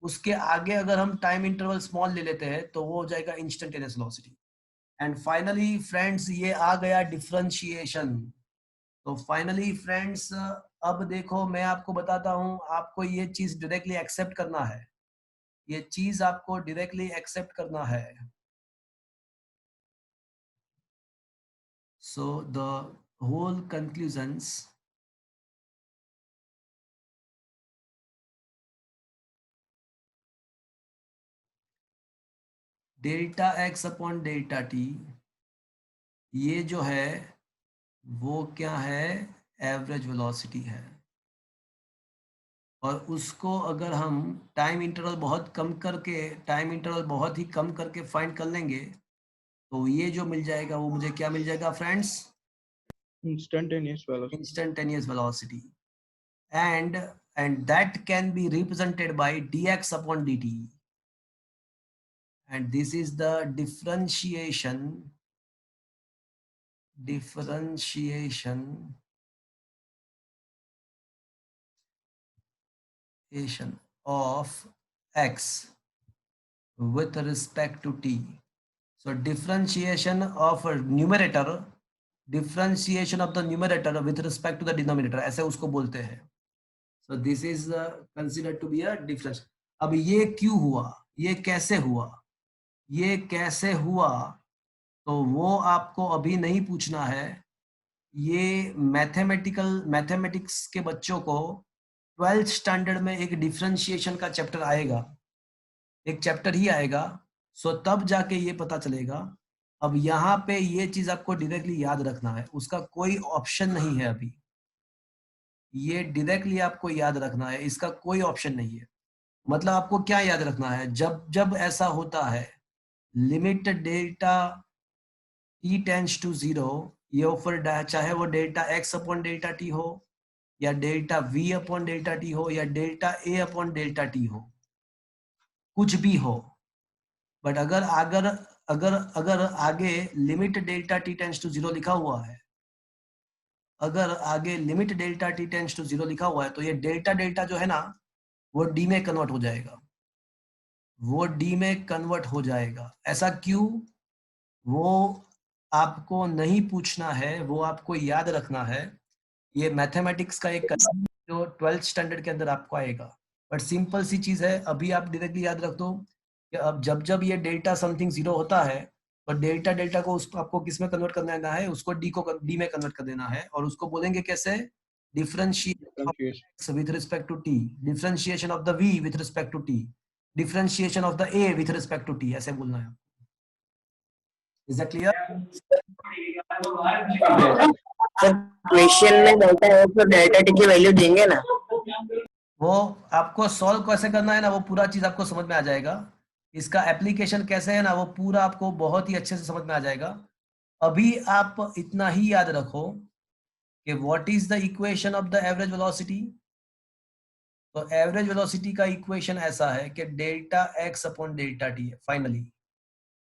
उसके आगे अगर हम टाइम इंटरवल स्मॉल ले लेते हैं तो वो हो जाएगा instantaneous velocity. And finally friends ये आ गया डिफरेंशिएशन. तो फाइनली फ्रेंड्स अब देखो मैं आपको बताता हूं, आपको ये चीज डायरेक्टली एक्सेप्ट करना है. ये चीज आपको डायरेक्टली एक्सेप्ट करना है. So the whole conclusions delta x upon delta t ये जो है वो क्या है, एवरेज वेलोसिटी है. और उसको अगर हम टाइम इंटरवल बहुत कम करके, टाइम इंटरवल बहुत ही कम करके फाइंड कर लेंगे तो ये जो मिल जाएगा वो मुझे क्या मिल जाएगा friends, Instantaneous velocity. Instantaneous velocity. and that can be represented by dx upon dt, and this is the differentiation of x with respect to t. So differentiation of a numerator, differentiation of the numerator with respect to the denominator, ऐसे उसको बोलते हैं. So this is considered to be a difference. अब ये क्यों हुआ, ये कैसे हुआ, ये कैसे हुआ तो वो आपको अभी नहीं पूछना है। ये मैथमेटिक्स के बच्चों को 12th स्टैंडर्ड में एक डिफरेंशिएशन का चैप्टर आएगा, एक चैप्टर ही आएगा, सो तब जाके ये पता चलेगा। अब यहाँ पे ये चीज आपको डायरेक्टली याद रखना है, उसका कोई ऑप्शन नहीं है अभी, ये डायरेक्टली आपको याद रखना है, इसका कोई ऑप्शन नहीं है। मतलब आपको क्या याद रखना है, जब जब ऐसा होता है limit delta t tends to 0, ये फिर चाहे वो delta x upon delta t हो, या delta v upon delta t हो, या delta a upon delta t हो, कुछ भी हो, बट अगर अगर अगर अगर आगे limit delta t tends to 0 लिखा हुआ है, अगर आगे limit delta t tends to 0 लिखा हुआ है, तो ये डेल्टा डेल्टा जो है ना वो d में कन्वर्ट हो जाएगा, वो d में कन्वर्ट हो जाएगा। ऐसा क्यों, वो आपको नहीं पूछना है, वो आपको याद रखना है। ये मैथमेटिक्स का एक जो 12th स्टैंडर्ड के अंदर आपको आएगा, बट सिंपल सी चीज है, अभी आप डायरेक्टली याद रख दो कि अब जब जब ये डेल्टा समथिंग 0 होता है, तो डेल्टा डेल्टा को उसको आपको किस में कन्वर्ट कर देना है, उसको डी में कन्वर्ट कर देना है, और उसको बोलेंगे कैसे, differentiation with respect to t, differentiation of the v with respect to t, differentiation of the a with respect to t, ऐसे बोलना है। Is that clear? Sir question में डेल्टा है तो डेल्टा टी की वैल्यू देंगे ना? वो आपको सॉल्व कैसे करना है ना, वो पूरा चीज आपको समझ में आ जाएगा। इसका एप्लीकेशन कैसे है ना, वो पूरा आपको बहुत ही अच्छे से समझ में आ जाएगा। अभी आप इतना ही याद रखो कि what is the equation of the average velocity. तो एवरेज वेलोसिटी का इक्वेशन ऐसा है कि delta x upon delta t है finally.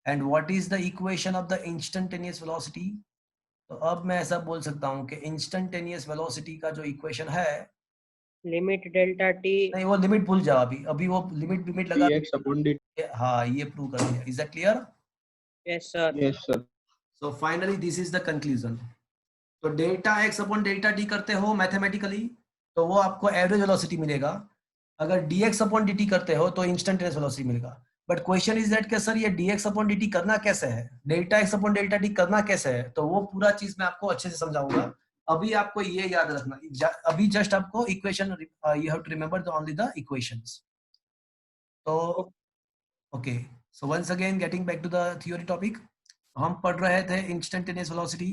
And what is the equation of the instantaneous velocity. तो अब मैं ऐसा बोल सकता हूं कि इंस्टेंटेनियस वेलोसिटी का जो इक्वेशन है, लिमिट डेल्टा टी, नहीं वो लिमिट भूल जाओ, अभी वो लिमिट लगा, dx upon dt। हाँ ये प्रूव कर दिया। Is that clear? Yes sir. Yes sir। So finally this is the conclusion. तो delta x upon delta t करते हो मैथमेटिकली, तो वो आपको एवरेज वेलोसिटी मिलेगा। अगर dx अपॉन dt करते हो तो इंस्टेंटेनियस वेलोसिटी मिलेगा। बट क्वेश्चन इज दैट कि सर ये dx अपॉन dt करना कैसे है, delta x upon delta T करना कैसे है, तो वो पूरा चीज मैं आपको अच्छे से समझाऊंगा। अभी आपको ये याद रखना, अभी जस्ट आपको equation, you have to remember only the equations. तो okay, so once again getting back to the theory topic, हम पढ़ रहे थे इंस्टेंटेनियस वेलोसिटी।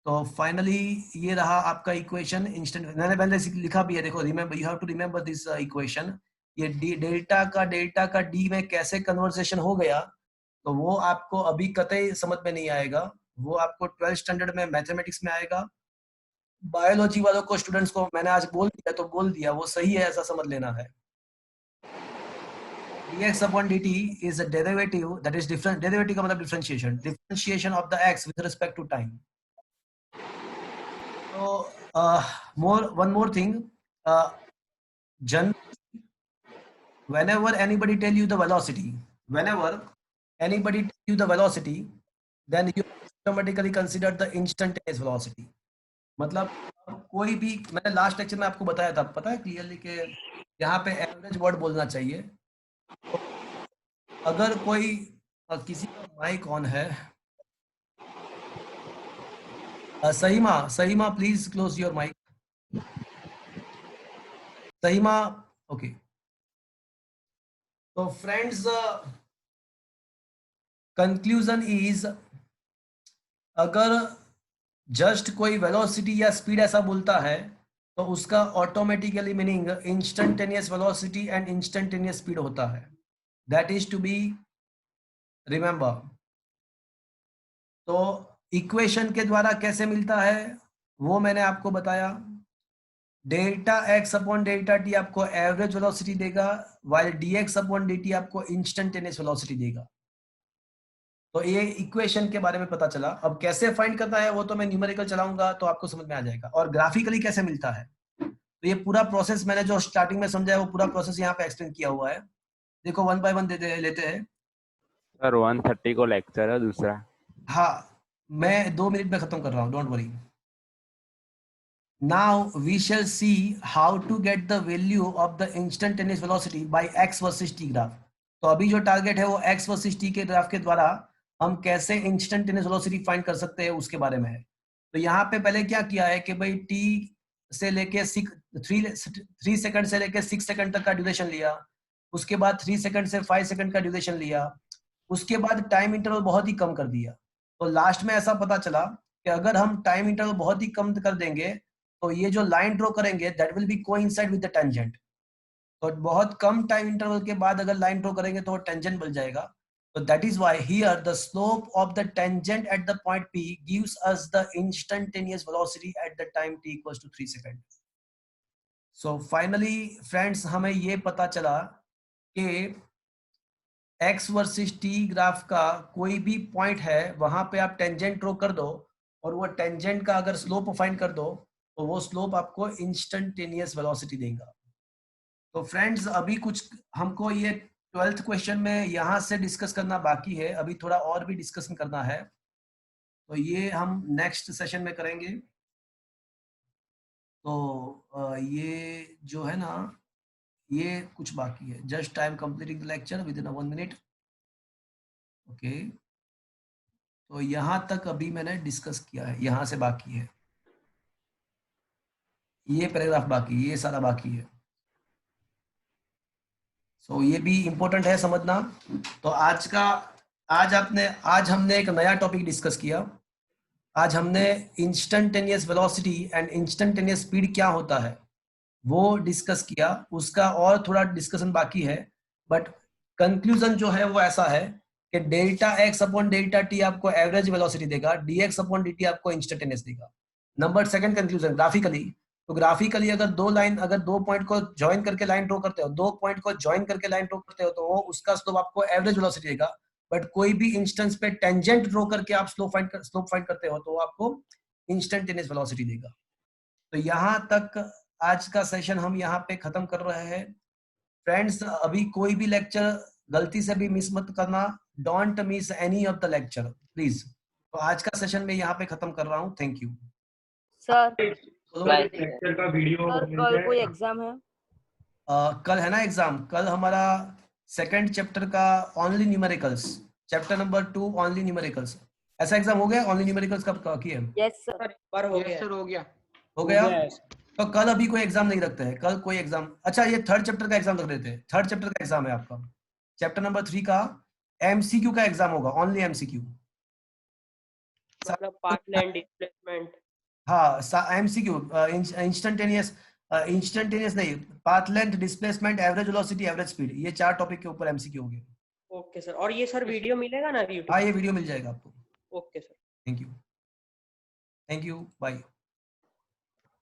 तो फाइनली ये रहा आपका इक्वेशन इंस्टेंट, मैंने पहले लिखा भी है, देखो remember, you have to remember this equation. ये डेल्टा का डी में कैसे कन्वर्सेशन हो गया, तो वो आपको अभी कतई समझ में नहीं आएगा, वो आपको 12th स्टैंडर्ड में मैथमेटिक्स में आएगा। बायोलॉजी वालों को, स्टूडेंट्स को मैंने आज बोल दिया तो बोल दिया, वो सही है ऐसा समझ लेना है। dx upon dt is a derivative, that is different, derivative का मतलब differentiation of the x with respect to time. So one more thing, whenever anybody tell you the velocity, then you automatically consider the instantaneous velocity. मतलब कोई भी, मैंने last lecture में आपको बताया था, पता है क्लियरली कि यहाँ पे एवरेज वर्ड बोलना चाहिए। तो अगर कोई किसी का माइक ऑन है, Sahima please close your mic. Sahima, okay. तो फ्रेंड्स, कंक्लूजन इज, अगर जस्ट कोई वेलोसिटी या स्पीड ऐसा बोलता है तो उसका automatically meaning instantaneous velocity and instantaneous speed होता है। That is to be remember. तो इक्वेशन के द्वारा कैसे मिलता है वो मैंने आपको बताया। Delta x upon delta t आपको एवरेज वेलोसिटी देगा, वाइल dx अपॉन dt आपको इंस्टेंटेनियस वेलोसिटी देगा। तो ये इक्वेशन के बारे में पता चला। अब कैसे फाइंड करना है वो तो मैं न्यूमेरिकल चलाऊंगा तो आपको समझ में आ जाएगा, और ग्राफिकली कैसे मिलता है। तो ये पूरा प्रोसेस मैंने जो स्टार्टिंग में समझा है वो पूरा प्रोसेस यहाँ पे एक्सप्लेन किया हुआ है। देखो 1 बाय 1 लेते हैं। सर 1:30 को लेक्चर है दूसरा। हाँ, मैं 2 मिनट में खत्म कर रहा हूँ, don't worry. Now we shall see how to get the value of the instantaneous velocity by x versus t graph. तो अभी जो टारगेट है वो x वर्सेस t के ग्राफ के द्वारा हम कैसे इंस्टेंटेनियस वेलोसिटी फाइंड कर सकते हैं उसके बारे में है। तो यहाँ पे पहले क्या किया है कि भाई t से लेके 3 सेकंड से लेके 6 सेकंड तक का ड्यूरेशन लिया, उसके बाद 3 सेकंड से 5 सेकंड का ड्यूरेशन लिया, उसके बाद टाइम इंटरवल बहुत ही कम कर दिया। तो लास्ट में ऐसा पता चला कि अगर हम टाइम इंटरवल बहुत ही कम कर देंगे तो ये जो लाइन ड्रॉ करेंगे that will B coincide with the tangent. तो बहुत कम टाइम इंटरवल के बाद अगर लाइन ड्रॉ करेंगे तो टेंजेंट बन जाएगा। तो that is why here the slope of the tangent at the point P gives us the instantaneous velocity at the time t equals to 3 second. So finally friends हमें ये पता चला कि x वर्सेस t ग्राफ का कोई भी point है वहां पे आप टेंजेंट ड्रॉ कर दो और वो टेंजेंट का अगर स्लोप फाइंड कर दो तो वो स्लोप आपको इंस्टेंटेनियस वेलोसिटी देगा। तो फ्रेंड्स अभी कुछ हमको ये 12th क्वेश्चन में यहाँ से डिस्कस करना बाकी है, अभी थोड़ा और भी डिस्कशन करना है, तो ये हम नेक्स्ट सेशन में करेंगे। तो ये जो है ना ये कुछ बाकी है। Just I am completing the lecture with in 1 minute. Okay, तो यहाँ तक अभी मैंने डिस्कस किया है, यहाँ से बाकी है, ये पैराग्राफ बाकी, ये सारा बाकी है। सो ये भी इम्पोर्टेंट है समझना। तो आज हमने एक नया टॉपिक डिस्कस किया। आज हमने instantaneous velocity and instantaneous speed क्या होता है वो डिस्कस किया। उसका और थोड़ा डिस्कशन बाकी है, बट कंक्लूजन जो है वो ऐसा है कि delta x upon delta t आपको एवरेज वेलोसिटी देगा, dx अपॉन dt आपको इंस्टेंटेनियस देगा। नंबर सेकंड कंक्लूजन ग्राफिकली, तो ग्राफिकली अगर दो पॉइंट को ज्वाइन करके लाइन ड्रॉ करते हो, तो वो उसका स्लोप आपको एवरेज वेलोसिटी देगा। बट कोई भी इंस्टेंस पे टेंजेंट ड्रॉ करके आप स्लोप फाइंड करते हो तो वो आपको इंस्टेंटेनियस वेलोसिटी देगा। तो यहाँ तक आज का सेशन हम यहाँ पे खत्म कर रहे हैं। फ्रेंड्स अभी कोई भी लेक्चर गलती से भी मिस मत करना, don't miss any of the lecture please. तो आज का सेशन मैं यहाँ पे खत्म कर रहा हूँ। Thank you sir. लेक्चर का वीडियो सर कल कोई एग्जाम है? कल है ना एग्जाम। कल हमारा सेकंड चैप्टर का only numericals, chapter number 2 only numericals. ऐसा एग्जाम हो गया ओनली न्यूमेरिकल्स का किया? Yes sir. पर हो गया सर हो गया। हो गया। तो कल अभी कोई एग्जाम नहीं रखते हैं, कल कोई एग्जाम, अच्छा ये थर्ड चैप्टर का एग्जाम रख देते हैं। थर्ड चैप्टर का एग्जाम है आपका, चैप्टर नंबर 3 का एमसीक्यू का एग्जाम होगा, ओनली एमसीक्यू। मतलब पाथलाइन डिस्प्लेसमेंट। हाँ एमसीक्यू, इंस्टेंटेनियस नहीं, path length, displacement, average velocity, average speed, ये 4 टॉपिक के ऊपर एमसीक्यू हो गए। ओके सर, और ये सर वीडियो मिलेगा ना YouTube? हाँ ये वीडियो मिल जाएगा आपको। Okay sir. Thank you bye.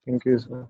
Thank you sir.